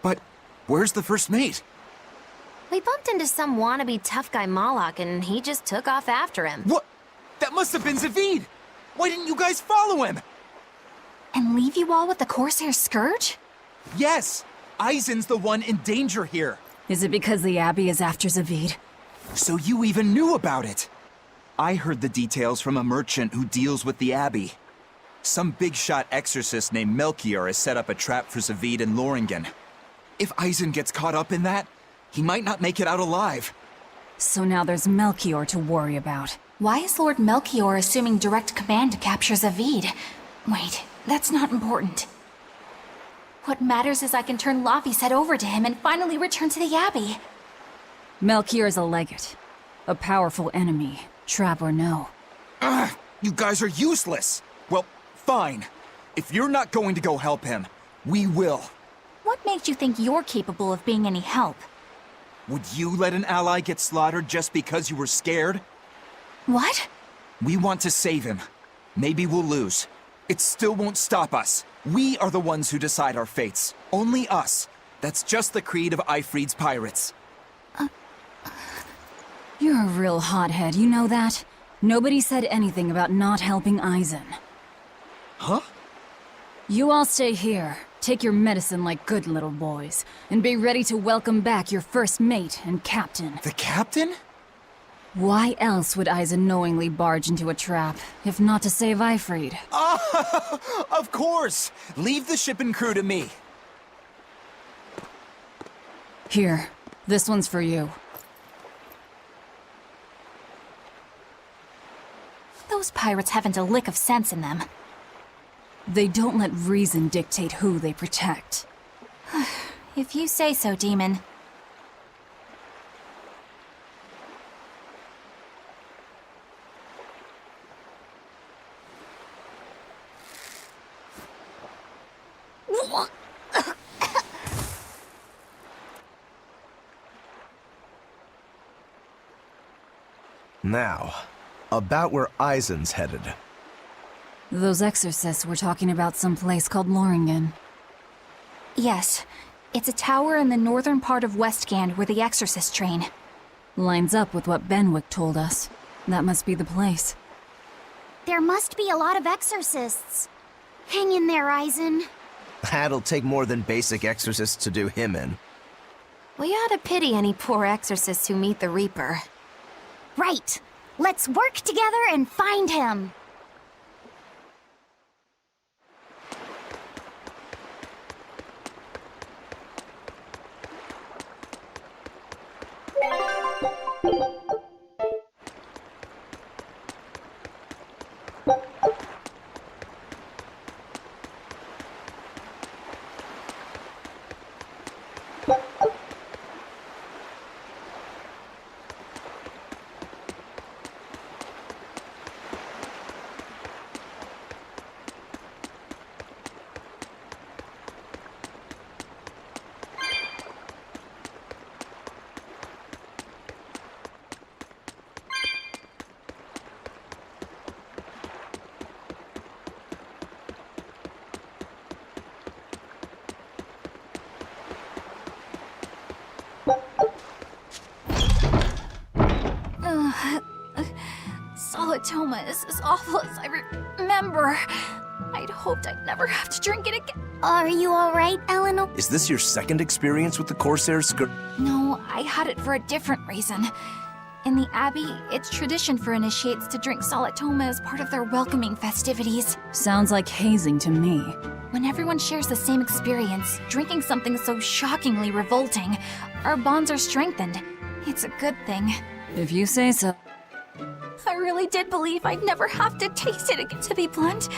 But where's the first mate? We bumped into some wannabe tough guy Moloch, and he just took off after him. What? That must have been Zavid! Why didn't you guys follow him? And leave you all with the Corsair Scourge? Yes! Eisen's the one in danger here. Is it because the Abbey is after Zavid? So you even knew about it? I heard the details from a merchant who deals with the Abbey. Some big-shot exorcist named Melchior has set up a trap for Zavid and Loringen. If Eisen gets caught up in that, he might not make it out alive. So now there's Melchior to worry about. Why is Lord Melchior assuming direct command to capture Zavid? Wait, that's not important. What matters is I can turn Lavi's head over to him and finally return to the Abbey. Melchior is a legate. A powerful enemy, trap or no. Ugh, you guys are useless! Well, fine. If you're not going to go help him, we will. What makes you think you're capable of being any help? Would you let an ally get slaughtered just because you were scared? What? We want to save him. Maybe we'll lose. It still won't stop us. We are the ones who decide our fates. Only us. That's just the creed of Eifried's pirates. You're a real hothead, you know that? Nobody said anything about not helping Eisen. Huh? You all stay here, take your medicine like good little boys, and be ready to welcome back your first mate and captain. The captain? Why else would Eisen knowingly barge into a trap, if not to save Eifried? Ah, of course! Leave the ship and crew to me. Here, this one's for you. Those pirates haven't a lick of sense in them. They don't let reason dictate who they protect. If you say so, Demon. Now, about where Eisen's headed. Those exorcists were talking about some place called Loringen. Yes. It's a tower in the northern part of Westgand where the exorcists train. Lines up with what Benwick told us. That must be the place. There must be a lot of exorcists. Hang in there, Eisen. That'll take more than basic exorcists to do him in. We ought to pity any poor exorcists who meet the Reaper. Right. Let's work together and find him. Solitoma is as awful as I remember. I'd hoped I'd never have to drink it again. Are you alright, Eleanor? Is this your second experience with the Corsair Scourge? No, I had it for a different reason. In the Abbey, it's tradition for initiates to drink Solitoma as part of their welcoming festivities. Sounds like hazing to me. When everyone shares the same experience, drinking something so shockingly revolting, our bonds are strengthened. It's a good thing. If you say so. I really did believe I'd never have to taste it again, to be blunt.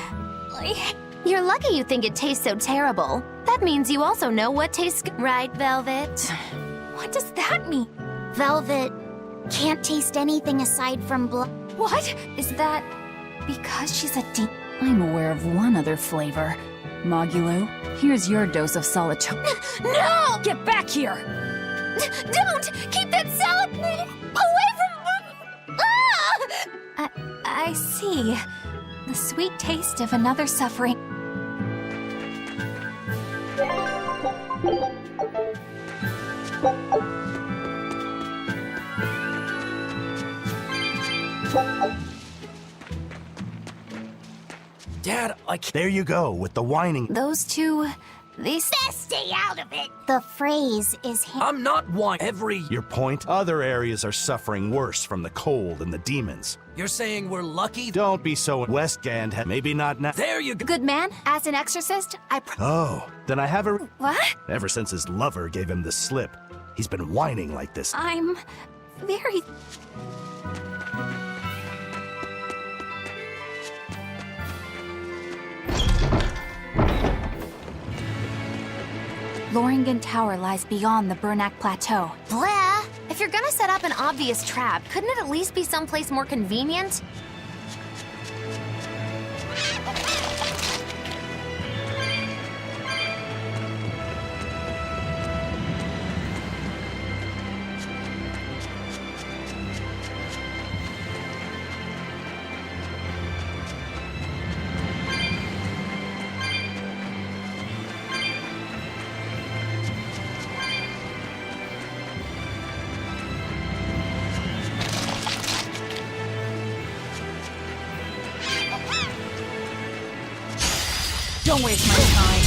You're lucky you think it tastes so terrible. That means you also know what tastes good, right, Velvet? What does that mean? Velvet can't taste anything aside from blood. What? Is that because she's a demon? I'm aware of one other flavor. Mogulu, here's your dose of solitoma. No! Get back here! Don't! Keep that salad away from... Ah! I see. The sweet taste of another suffering. Dad, there you go, with the whining. Those two, these... Best stay out of it. The phrase is... I'm not whining. Your point? Other areas are suffering worse from the cold and the demons. You're saying we're lucky? Don't be so... Westgand had... Maybe not now. There you go. Good man, as an exorcist, Oh, then I have a... What? Ever since his lover gave him the slip, he's been whining like this. I'm... very... Loringen Tower lies beyond the Bernac Plateau. Blah! If you're gonna set up an obvious trap, couldn't it at least be someplace more convenient? Don't waste my time.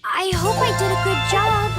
I hope I did a good job.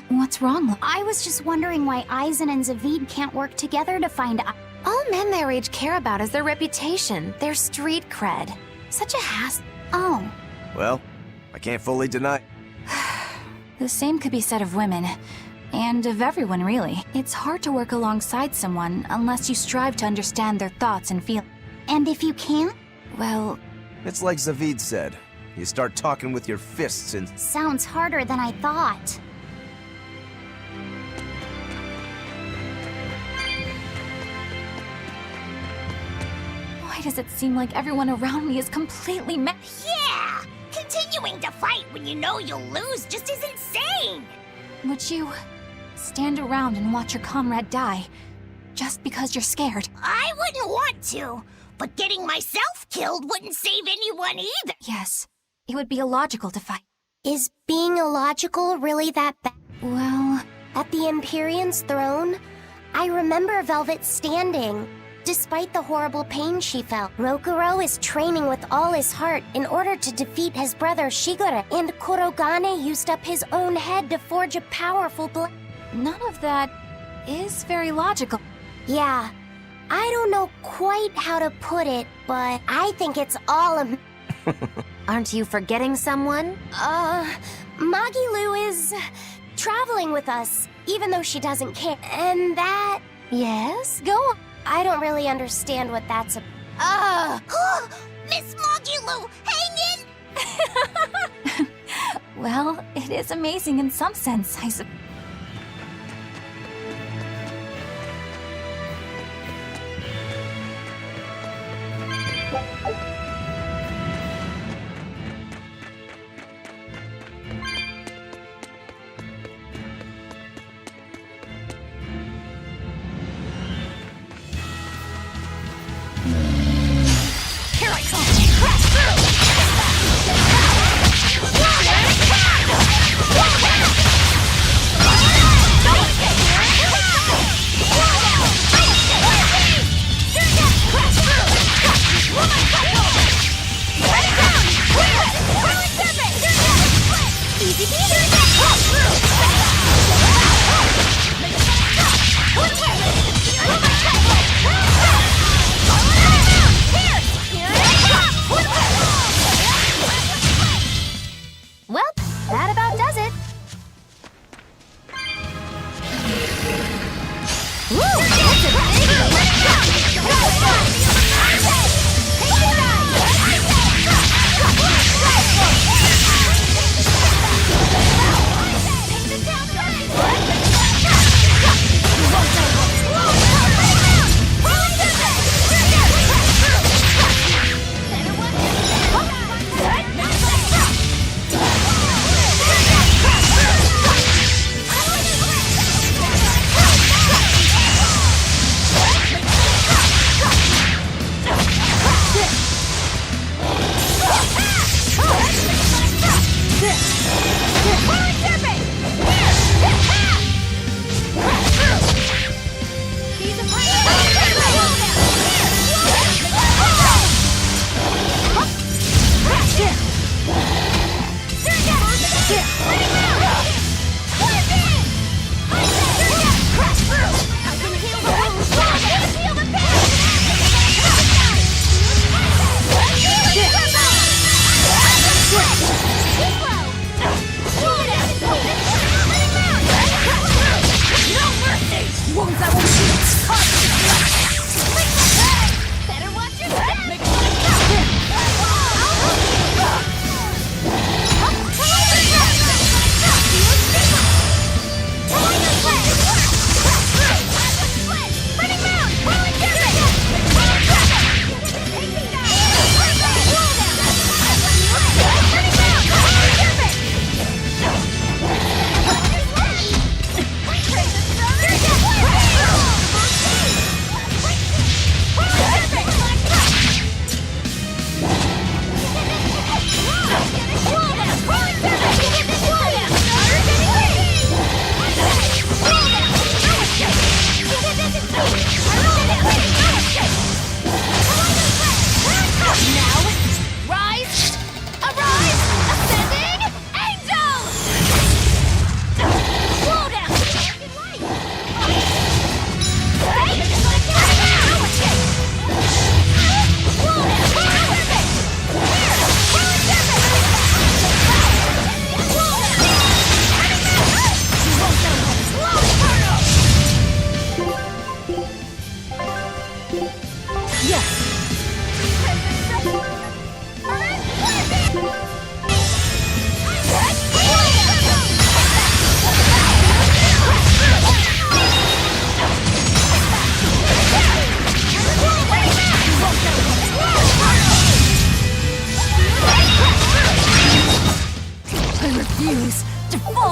What's wrong? I was just wondering why Eisen and Zavid can't work together to find... All men their age care about is their reputation, their street cred. Such a Oh. Well, I can't fully deny. The same could be said of women. And of everyone, really. It's hard to work alongside someone unless you strive to understand their thoughts and feelings. And if you can't? Well... It's like Zavid said. You start talking with your fists and... Sounds harder than I thought. Why does it seem like everyone around me is completely Yeah! Continuing to fight when you know you'll lose just is insane! Would you stand around and watch your comrade die just because you're scared? I wouldn't want to, but getting myself killed wouldn't save anyone either. Yes, it would be illogical to fight. Is being illogical really that bad? Well... At the Empyrean's throne, I remember Velvet standing. Despite the horrible pain she felt, Rokuro is training with all his heart in order to defeat his brother Shigure, and Kurogane used up his own head to forge a powerful blade. None of that is very logical. Yeah, I don't know quite how to put it, but I think it's all a... Aren't you forgetting someone? Magilu is traveling with us, even though she doesn't care. And that... Yes? Go on. I don't really understand what that's about. Miss Magilu, hang in! Well, it is amazing in some sense, I suppose. Here I come! Crash through!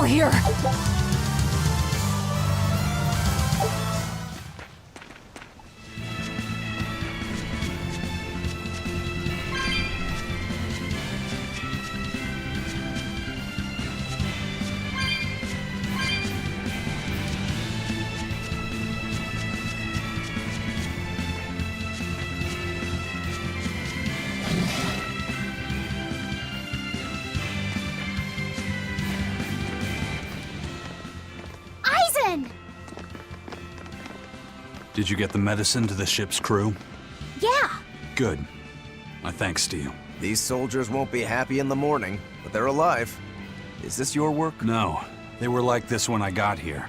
trouble here! Eisen! Did you get the medicine to the ship's crew? Yeah. Good. My thanks to you. These soldiers won't be happy in the morning, but they're alive. Is this your work? No. They were like this when I got here.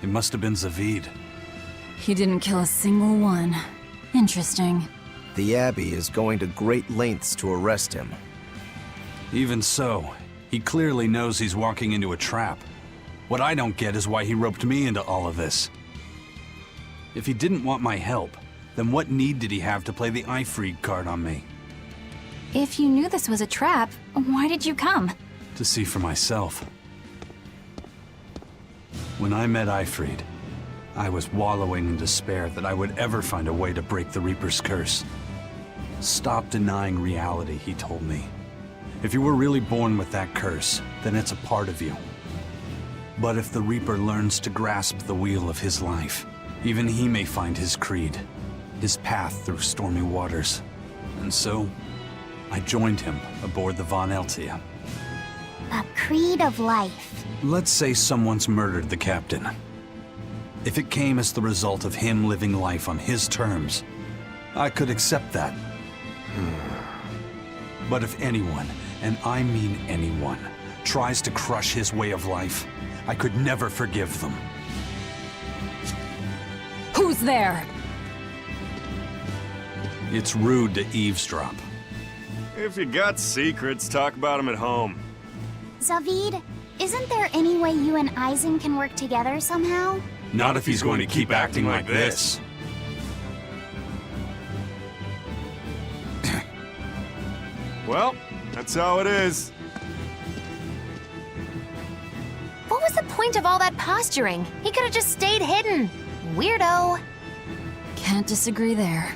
It must have been Zavid. He didn't kill a single one. Interesting. The Abbey is going to great lengths to arrest him. Even so, he clearly knows he's walking into a trap. What I don't get is why he roped me into all of this. If he didn't want my help, then what need did he have to play the Ifried card on me? If you knew this was a trap, why did you come? To see for myself. When I met Ifried, I was wallowing in despair that I would ever find a way to break the Reaper's curse. Stop denying reality, he told me. If you were really born with that curse, then it's a part of you. But if the Reaper learns to grasp the wheel of his life, even he may find his creed, his path through stormy waters. And so, I joined him aboard the Von Eltia. A creed of life. Let's say someone's murdered the captain. If it came as the result of him living life on his terms, I could accept that. But if anyone, and I mean anyone, tries to crush his way of life, I could never forgive them. Who's there? It's rude to eavesdrop. If you got secrets, talk about them at home. Zavid, isn't there any way you and Eisen can work together somehow? Not if he's going to keep acting like this. Well, that's how it is. What was the point of all that posturing? He could have just stayed hidden. Weirdo. Can't disagree there.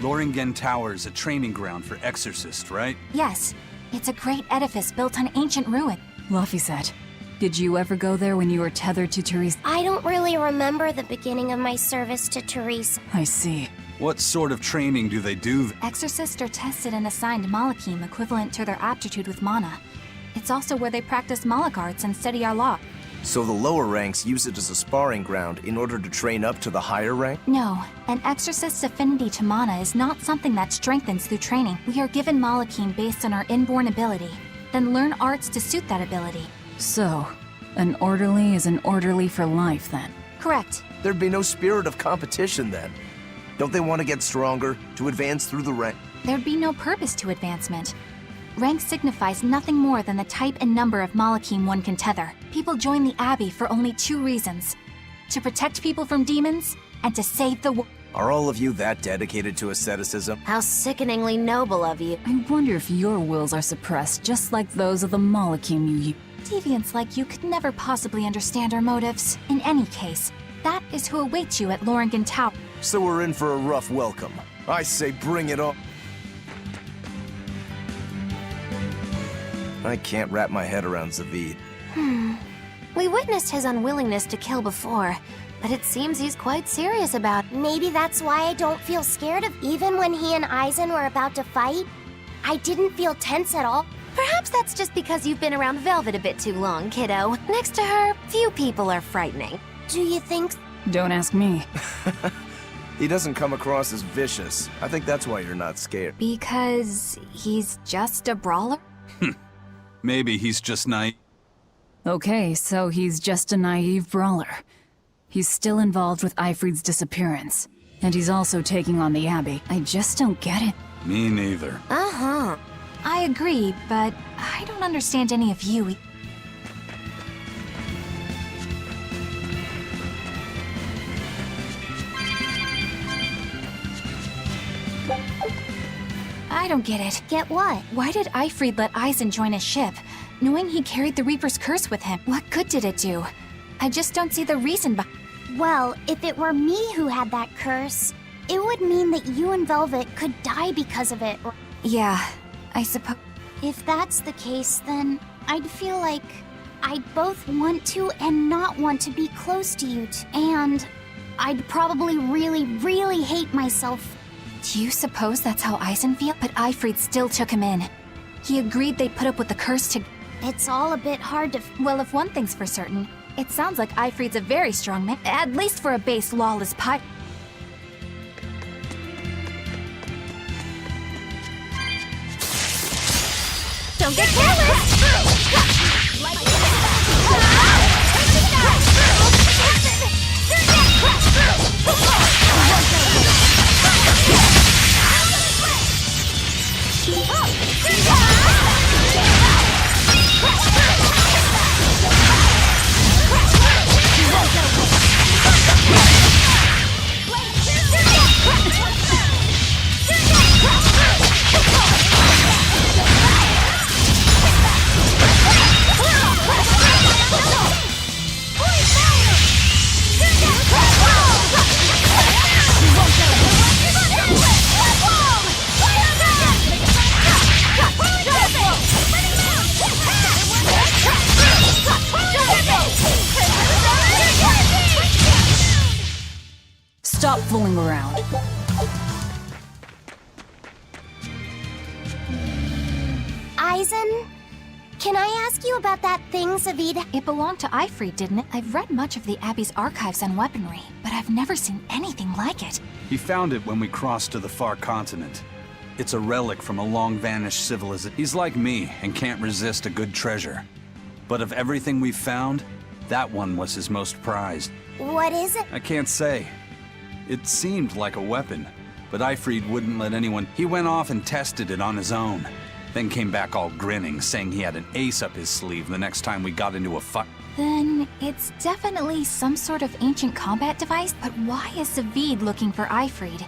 Loringen Tower is a training ground for exorcists, right? Yes, it's a great edifice built on ancient ruin. Laphicet, did you ever go there when you were tethered to Therese? I don't really remember the beginning of my service to Therese. I see. What sort of training do they do? Exorcists are tested and assigned Malachim equivalent to their aptitude with mana. It's also where they practice Malach arts and study our law. So the lower ranks use it as a sparring ground in order to train up to the higher rank? No, an exorcist's affinity to mana is not something that strengthens through training. We are given Malachim based on our inborn ability, then learn arts to suit that ability. So, an orderly is an orderly for life, then? Correct. There'd be no spirit of competition then. Don't they want to get stronger, to advance through the rank? There'd be no purpose to advancement. Rank signifies nothing more than the type and number of Malachim one can tether. People join the Abbey for only 2 reasons: to protect people from demons, and to save the world. Are all of you that dedicated to asceticism? How sickeningly noble of you. I wonder if your wills are suppressed just like those of the Malachim you use. Deviants like you could never possibly understand our motives. In any case, that is who awaits you at Loringen Tower. So we're in for a rough welcome. I say bring it on. I can't wrap my head around Zavid. We witnessed his unwillingness to kill before, but it seems he's quite serious about it. Maybe that's why I don't feel scared of even when he and Eisen were about to fight. I didn't feel tense at all. Perhaps that's just because you've been around Velvet a bit too long, kiddo. Next to her, few people are frightening. Do you think? Don't ask me. He doesn't come across as vicious. I think that's why you're not scared. Because he's just a brawler? Maybe he's just naive. Okay, so he's just a naive brawler. He's still involved with Ifried's disappearance. And he's also taking on the Abbey. I just don't get it. Me neither. Uh-huh. I agree, but I don't understand any of you. I don't get it. Get what? Why did Eifried let Eisen join his ship, knowing he carried the Reaper's curse with him? What good did it do? I just don't see the reason behind. Well, if it were me who had that curse, it would mean that you and Velvet could die because of it. Yeah, I suppose. If that's the case, then I'd feel like I'd both want to and not want to be close to you. And I'd probably really hate myself. Do you suppose that's how Eisen feels? But Eifried still took him in. He agreed they'd put up with the curse to... It's all a bit hard to... Well, if one thing's for certain, it sounds like Eifried's a very strong man, at least for a base lawless pirate. Don't get careless! Stop fooling around. Eisen, can I ask you about that thing Zavid? It belonged to Eifried, didn't it? I've read much of the Abbey's archives on weaponry, but I've never seen anything like it. He found it when we crossed to the far continent. It's a relic from a long-vanished civilization. He's like me and can't resist a good treasure. But of everything we've found, that one was his most prized. What is it? I can't say. It seemed like a weapon, but Eifried wouldn't let anyone. He went off and tested it on his own, then came back all grinning, saying he had an ace up his sleeve the next time we got into a fight. Then it's definitely some sort of ancient combat device, but why is Zavid looking for Eifried?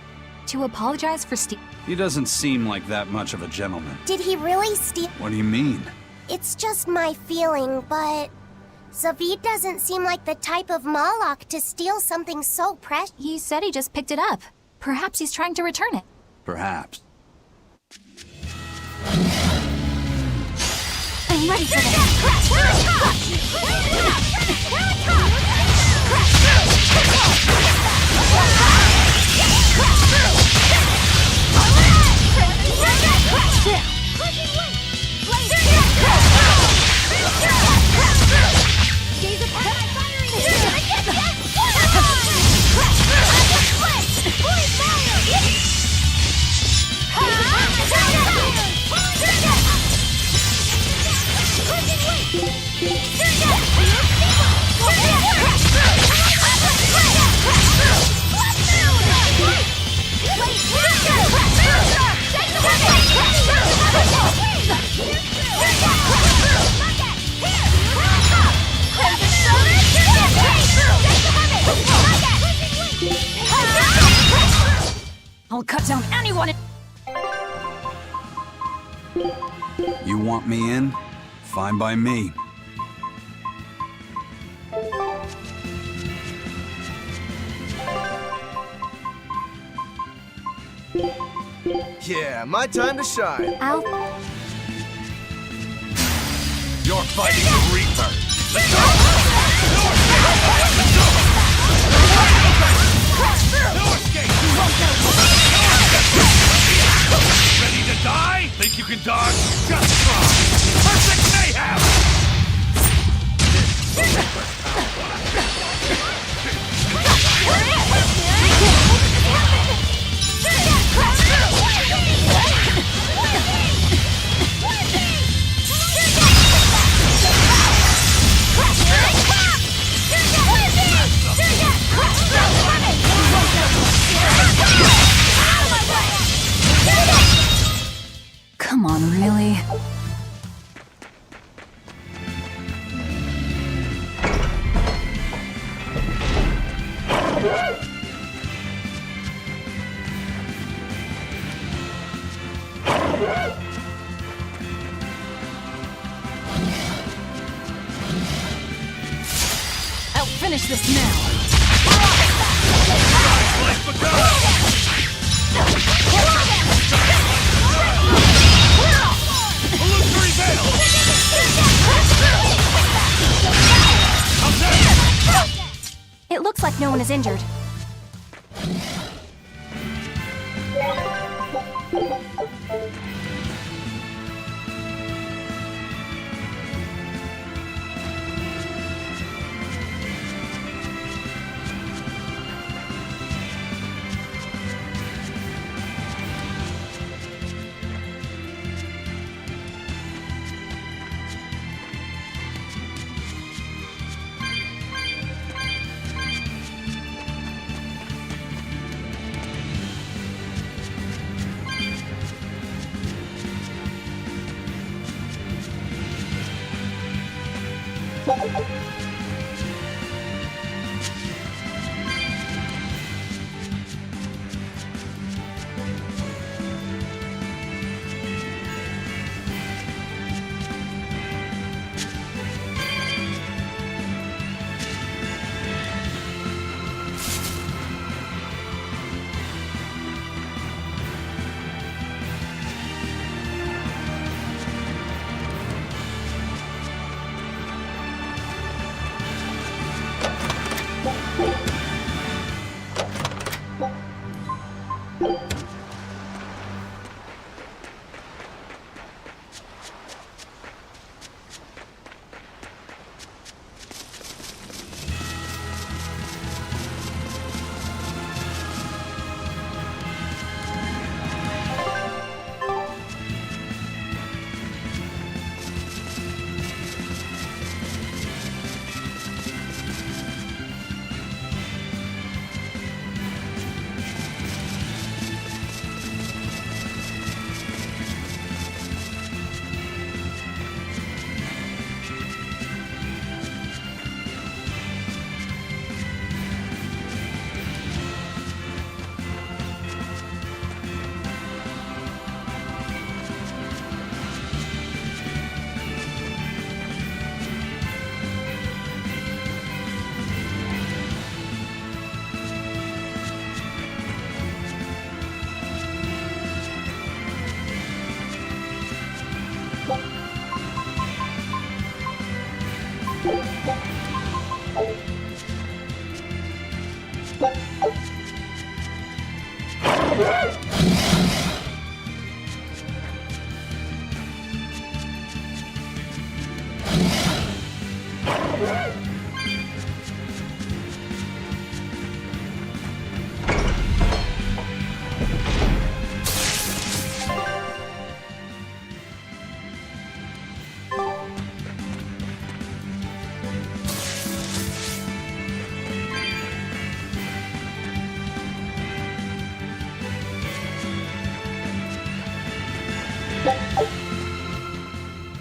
To apologize for He doesn't seem like that much of a gentleman. Did he really steal? What do you mean? It's just my feeling, but Zavid doesn't seem like the type of Malak to steal something so precious. He said he just picked it up. Perhaps he's trying to return it. Perhaps. I'm ready for this. I'll cut down anyone. You want me in? Fine by me. Yeah, my time to shine. I'll... You're fighting the Reaper. Let's go! No escape! Ready to die? Think you can dodge? Just try! Perfect mayhem! Come on, really? finish this now! Illusory veil! It looks like no one is injured.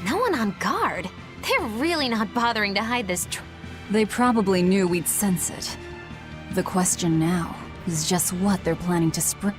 No one on guard. They're really not bothering to hide this They probably knew we'd sense it. The question now is just what they're planning to spring.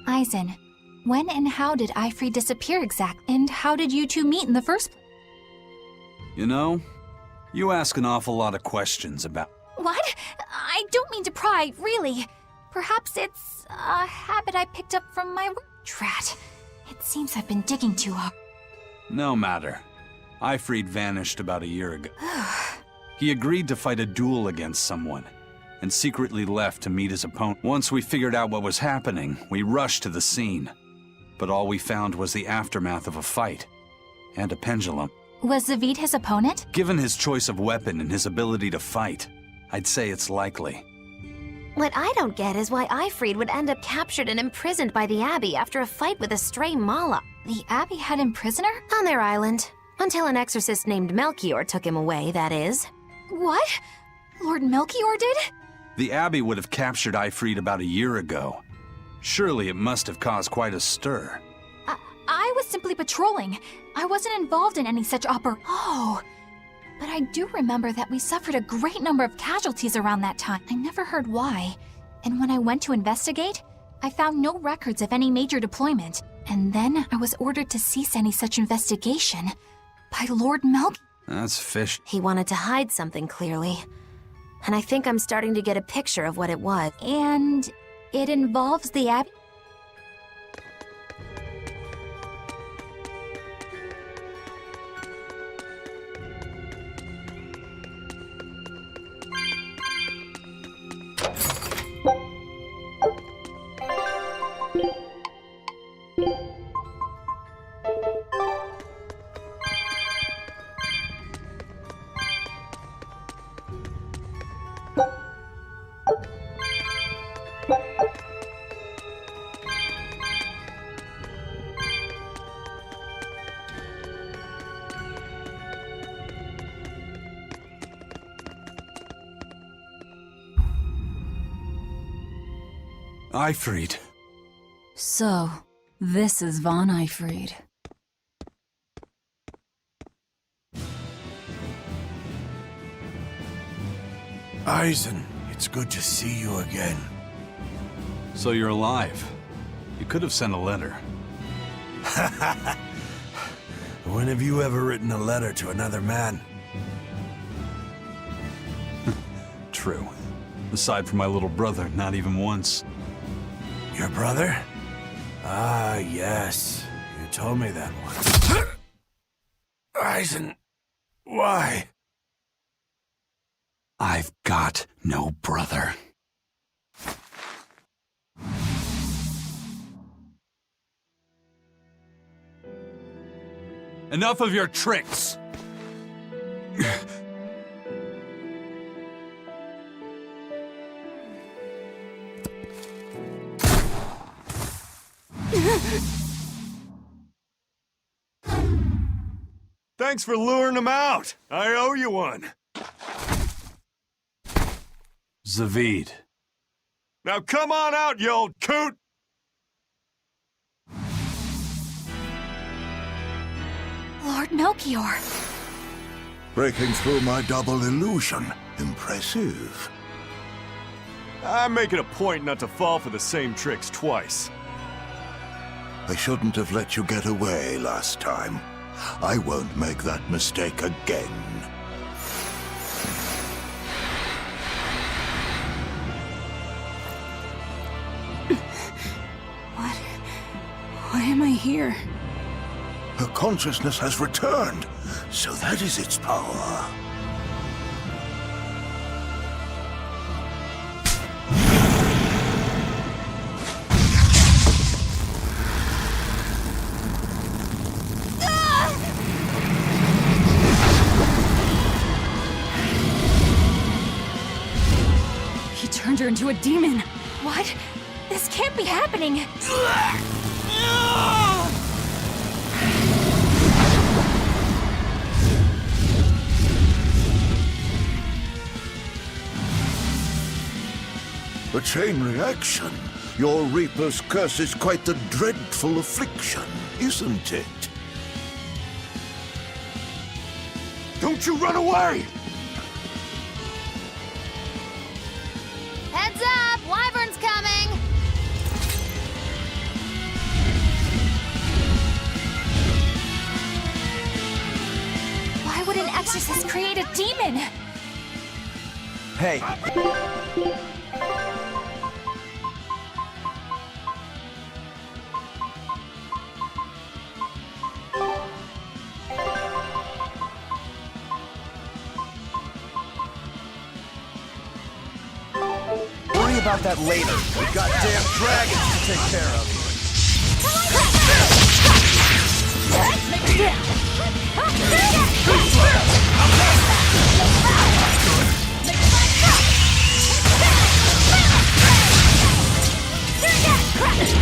Eisen, when and how did Eifried disappear exactly? And how did you two meet in the first place? You know, you ask an awful lot of questions about... What? I don't mean to pry, really. Perhaps it's a habit I picked up from my work. Drat. It seems I've been digging too hard. No matter. Eifried vanished about a year ago. He agreed to fight a duel against someone, and secretly left to meet his opponent. Once we figured out what was happening, we rushed to the scene. But all we found was the aftermath of a fight, and a pendulum. Was Zavid his opponent? Given his choice of weapon and his ability to fight, I'd say it's likely. What I don't get is why Eifried would end up captured and imprisoned by the Abbey after a fight with a stray Mala. The Abbey had him prisoner? On their island. Until an exorcist named Melchior took him away, that is. What? Lord Melchior did? The Abbey would have captured Ifrit about a year ago. Surely it must have caused quite a stir. I was simply patrolling. I wasn't involved in any such Oh. But I do remember that we suffered a great number of casualties around that time. I never heard why. And when I went to investigate, I found no records of any major deployment. And then I was ordered to cease any such investigation by Lord Melchior. That's fish. He wanted to hide something, clearly. And I think I'm starting to get a picture of what it was. And it involves the Abbey? Ifrit. So, this is Von Ifrit. Eisen, it's good to see you again. So you're alive. You could have sent a letter. When have you ever written a letter to another man? True. Aside from my little brother, not even once. Your brother? Ah, yes. You told me that once. Eisen, why? I've got no brother. Enough of your tricks! Thanks for luring him out. I owe you one. Zavid. Now come on out, you old coot! Lord Melchior. Breaking through my double illusion. Impressive. I'm making a point not to fall for the same tricks twice. I shouldn't have let you get away last time. I won't make that mistake again. Why am I here? Her consciousness has returned, so that is its power. He turned her into a demon. What? This can't be happening. A chain reaction. Your Reaper's curse is quite the dreadful affliction, isn't it? Don't you run away! Heads up! Wyvern's coming! Why would an exorcist create a demon? Hey. Worry about that later. We've got damn dragons to take care of. Crash!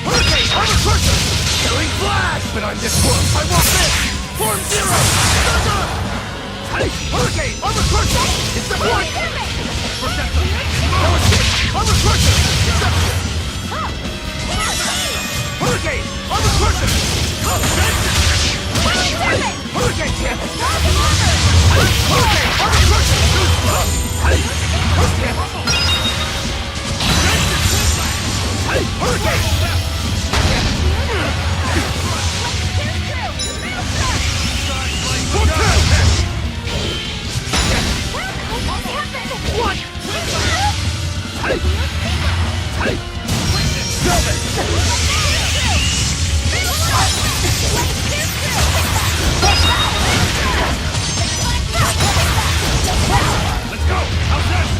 Hurricane! Armor Crusher! Killing Flash! But I'm this form, I won't miss! Form Zero! Hurricane! Armor Crusher! It's the point! Now escape! Armor Crusher! Hurricane! Armor Crusher! Hurricane! Hurricane! Armor Crusher! Let's go! How's this?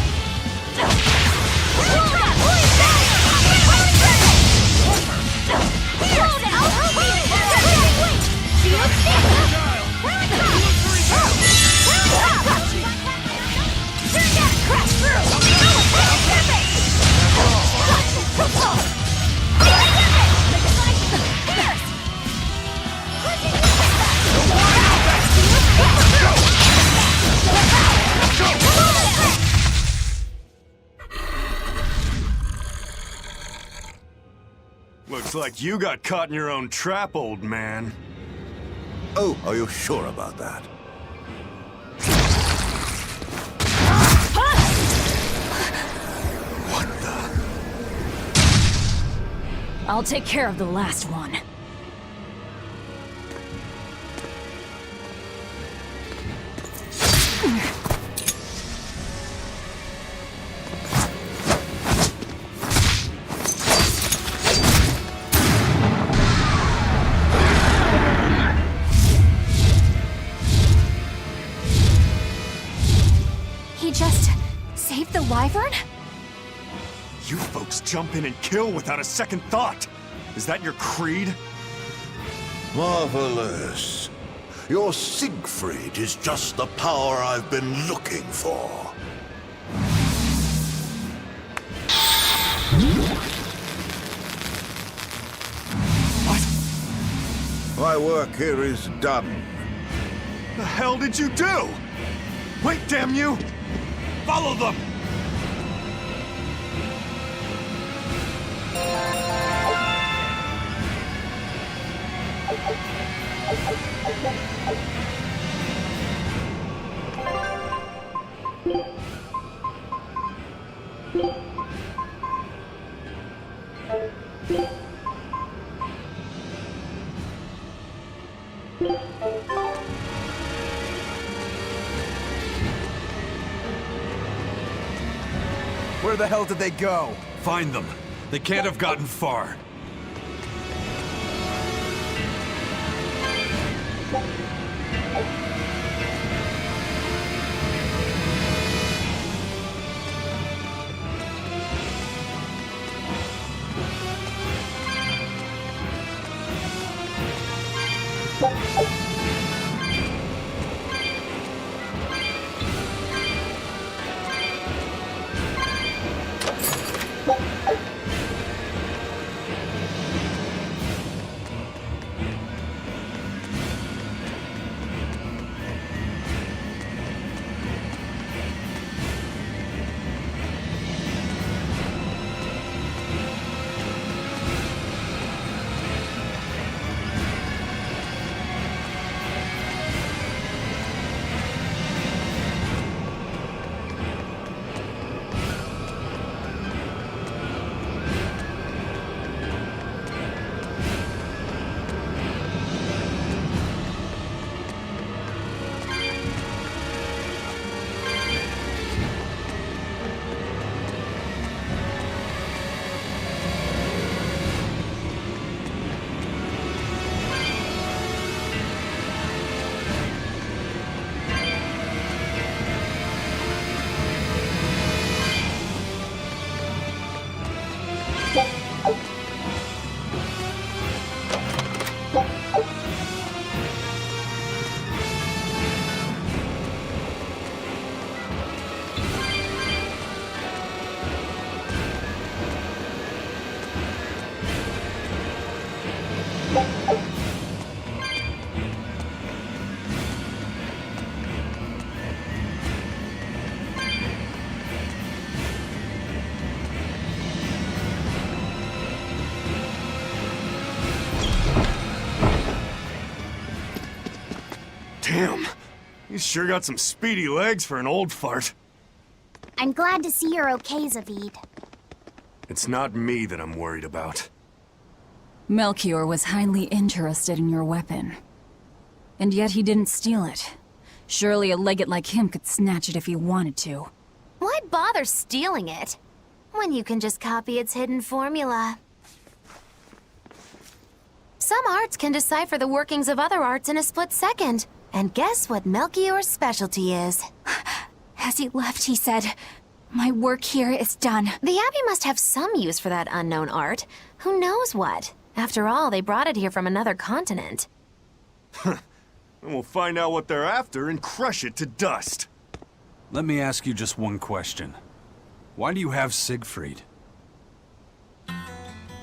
Looks like you got caught in your own trap, old man. Oh, are you sure about that? What the? I'll take care of the last one. He just saved the wyvern? You folks jump in and kill without a second thought. Is that your creed? Marvelous. Your Siegfried is just the power I've been looking for. What? My work here is done. The hell did you do? Wait, damn you! Follow them! Where the hell did they go? Find them. They can't have gotten far. Damn, he's sure got some speedy legs for an old fart. I'm glad to see you're okay, Zavid. It's not me that I'm worried about. Melchior was highly interested in your weapon. And yet he didn't steal it. Surely a legate like him could snatch it if he wanted to. Why bother stealing it when you can just copy its hidden formula? Some arts can decipher the workings of other arts in a split second. And guess what Melchior's specialty is? As he left, he said, "My work here is done." The Abbey must have some use for that unknown art. Who knows what? After all, they brought it here from another continent. And we'll find out what they're after and crush it to dust. Let me ask you just one question. Why do you have Siegfried?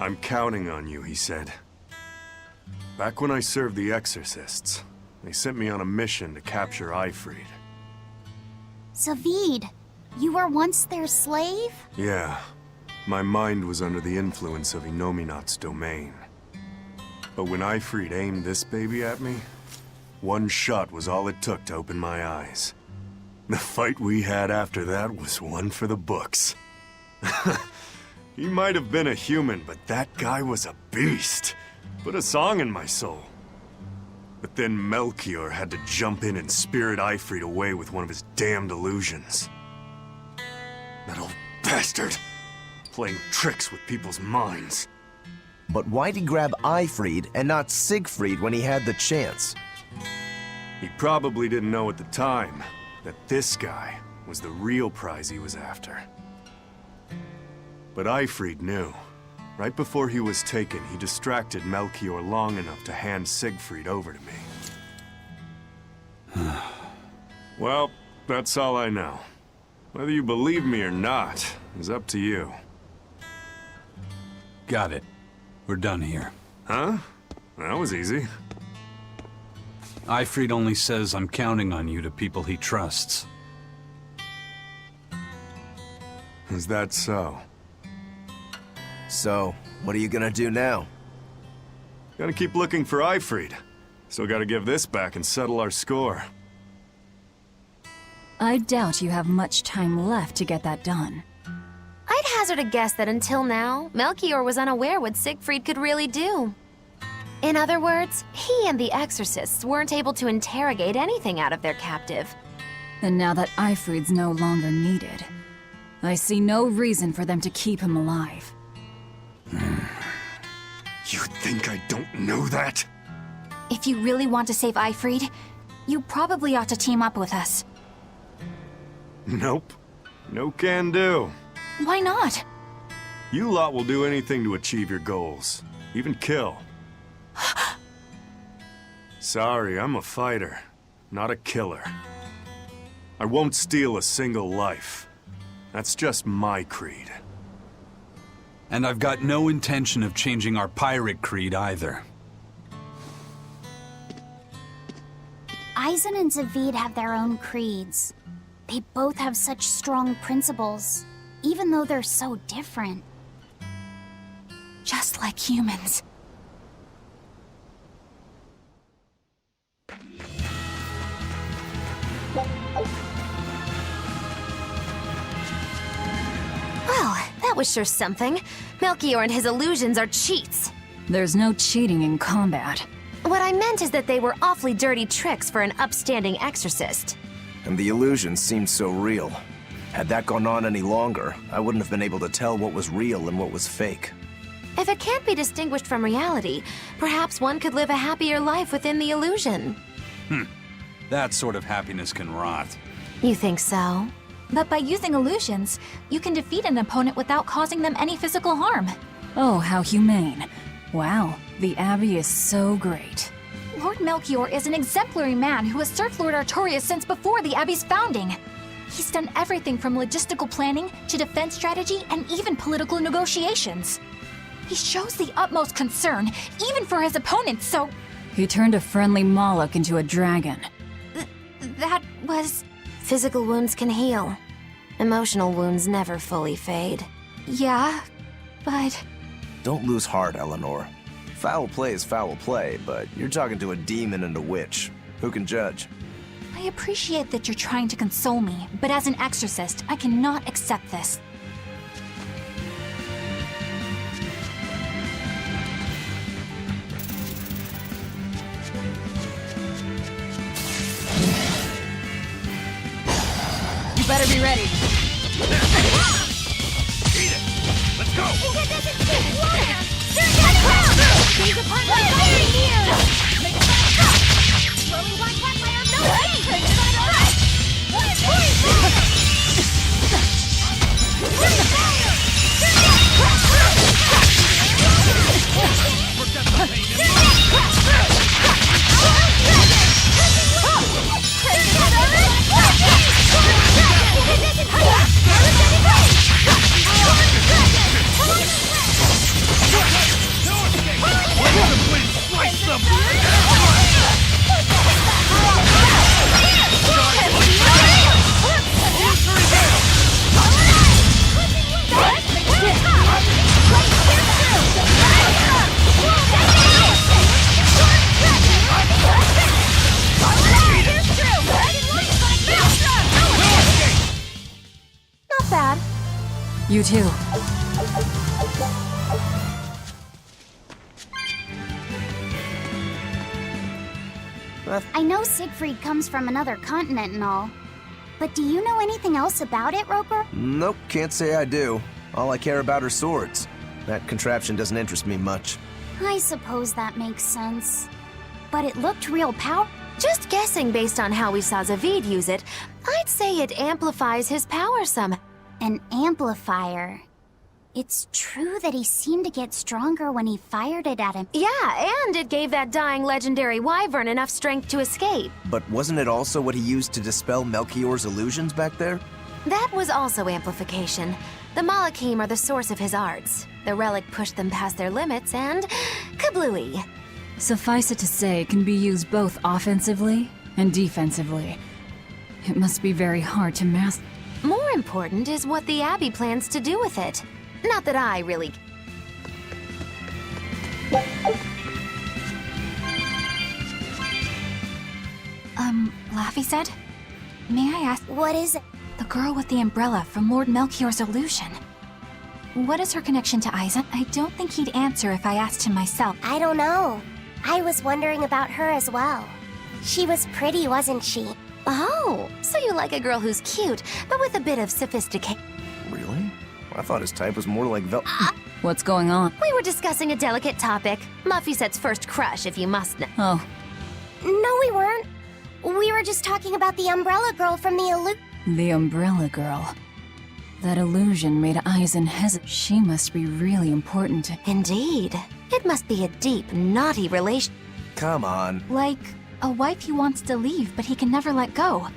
I'm counting on you, he said. Back when I served the Exorcists, they sent me on a mission to capture Eifried. Zavid, you were once their slave? Yeah. My mind was under the influence of Inominat's domain. But when Eifried aimed this baby at me, one shot was all it took to open my eyes. The fight we had after that was one for the books. He might have been a human, but that guy was a beast. Put a song in my soul. But then Melchior had to jump in and spirit Eifried away with one of his damned illusions. That old bastard! Playing tricks with people's minds. But why'd he grab Eifried and not Siegfried when he had the chance? He probably didn't know at the time that this guy was the real prize he was after. But Eifried knew. Right before he was taken, he distracted Melchior long enough to hand Siegfried over to me. Well, that's all I know. Whether you believe me or not is up to you. Got it. We're done here. Huh? That was easy. Eifried only says I'm counting on you to people he trusts. Is that so? So, what are you gonna do now? Gotta keep looking for Eifried. Still gotta give this back and settle our score. I doubt you have much time left to get that done. I'd hazard a guess that until now, Melchior was unaware what Siegfried could really do. In other words, he and the Exorcists weren't able to interrogate anything out of their captive. And now that Eifried's no longer needed, I see no reason for them to keep him alive. You think I don't know that? If you really want to save Eifried, you probably ought to team up with us. Nope. No can do. Why not? You lot will do anything to achieve your goals. Even kill. Sorry, I'm a fighter, not a killer. I won't steal a single life. That's just my creed. And I've got no intention of changing our pirate creed either. Eisen and Zavid have their own creeds. They both have such strong principles, even though they're so different. Just like humans. Well, that was sure something. Melchior and his illusions are cheats. There's no cheating in combat. What I meant is that they were awfully dirty tricks for an upstanding exorcist. And the illusions seemed so real. Had that gone on any longer, I wouldn't have been able to tell what was real and what was fake. If it can't be distinguished from reality, perhaps one could live a happier life within the illusion. That sort of happiness can rot. You think so? But by using illusions, you can defeat an opponent without causing them any physical harm. Oh, how humane. Wow, the Abbey is so great. Lord Melchior is an exemplary man who has served Lord Artorias since before the Abbey's founding. He's done everything from logistical planning to defense strategy and even political negotiations. He shows the utmost concern, even for his opponents, so... He turned a friendly Moloch into a dragon. That was... Physical wounds can heal. Emotional wounds never fully fade. Yeah, but... Don't lose heart, Eleanor. Foul play is foul play, but you're talking to a demon and a witch. Who can judge? I appreciate that you're trying to console me, but as an exorcist, I cannot accept this. You better be ready. Eat it! Let's go! That doesn't take water! They're getting out! These upon my fire here! Make it fast! Slowly watch that fire no change! Turn it on right! What? Not bad. You too. I know Siegfried comes from another continent and all, but do you know anything else about it, Roper? Nope, can't say I do. All I care about are swords. That contraption doesn't interest me much. I suppose that makes sense. But it looked real Just guessing based on how we saw Zavid use it, I'd say it amplifies his power some. An amplifier. It's true that he seemed to get stronger when he fired it at him. Yeah, and it gave that dying legendary wyvern enough strength to escape. But wasn't it also what he used to dispel Melchior's illusions back there? That was also amplification. The Malachim are the source of his arts. The relic pushed them past their limits and kablooey. Suffice it to say, it can be used both offensively and defensively. It must be very hard to master. More important is what the Abbey plans to do with it. Not that I really... Laffy said? May I ask? What is it? The girl with the umbrella from Lord Melchior's illusion. What is her connection to Eisen? I don't think he'd answer if I asked him myself. I don't know. I was wondering about her as well. She was pretty, wasn't she? Oh, so you like a girl who's cute, but with a bit of sophistication. Really? I thought his type was more like What's going on? We were discussing a delicate topic. Muffyset's first crush, if you must know. Oh, No, we weren't. We were just talking about the umbrella girl from the the umbrella girl. That illusion made Eisen hesitate. She must be really important to... Indeed. It must be a deep, naughty relation. Come on. Like a wife he wants to leave, but he can never let go.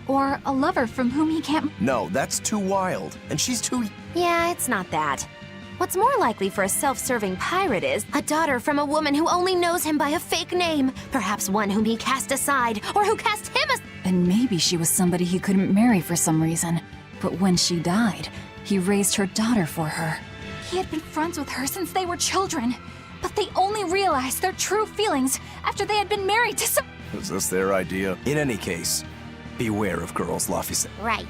Or a lover from whom he can't... No, that's too wild. And she's too... Yeah, it's not that. What's more likely for a self-serving pirate is a daughter from a woman who only knows him by a fake name. Perhaps one whom he cast aside, or who cast him aside. And maybe she was somebody he couldn't marry for some reason. But when she died, he raised her daughter for her. He had been friends with her since they were children, but they only realized their true feelings after they had been married to some... Is this their idea? In any case, beware of girls, Laffy said. Right.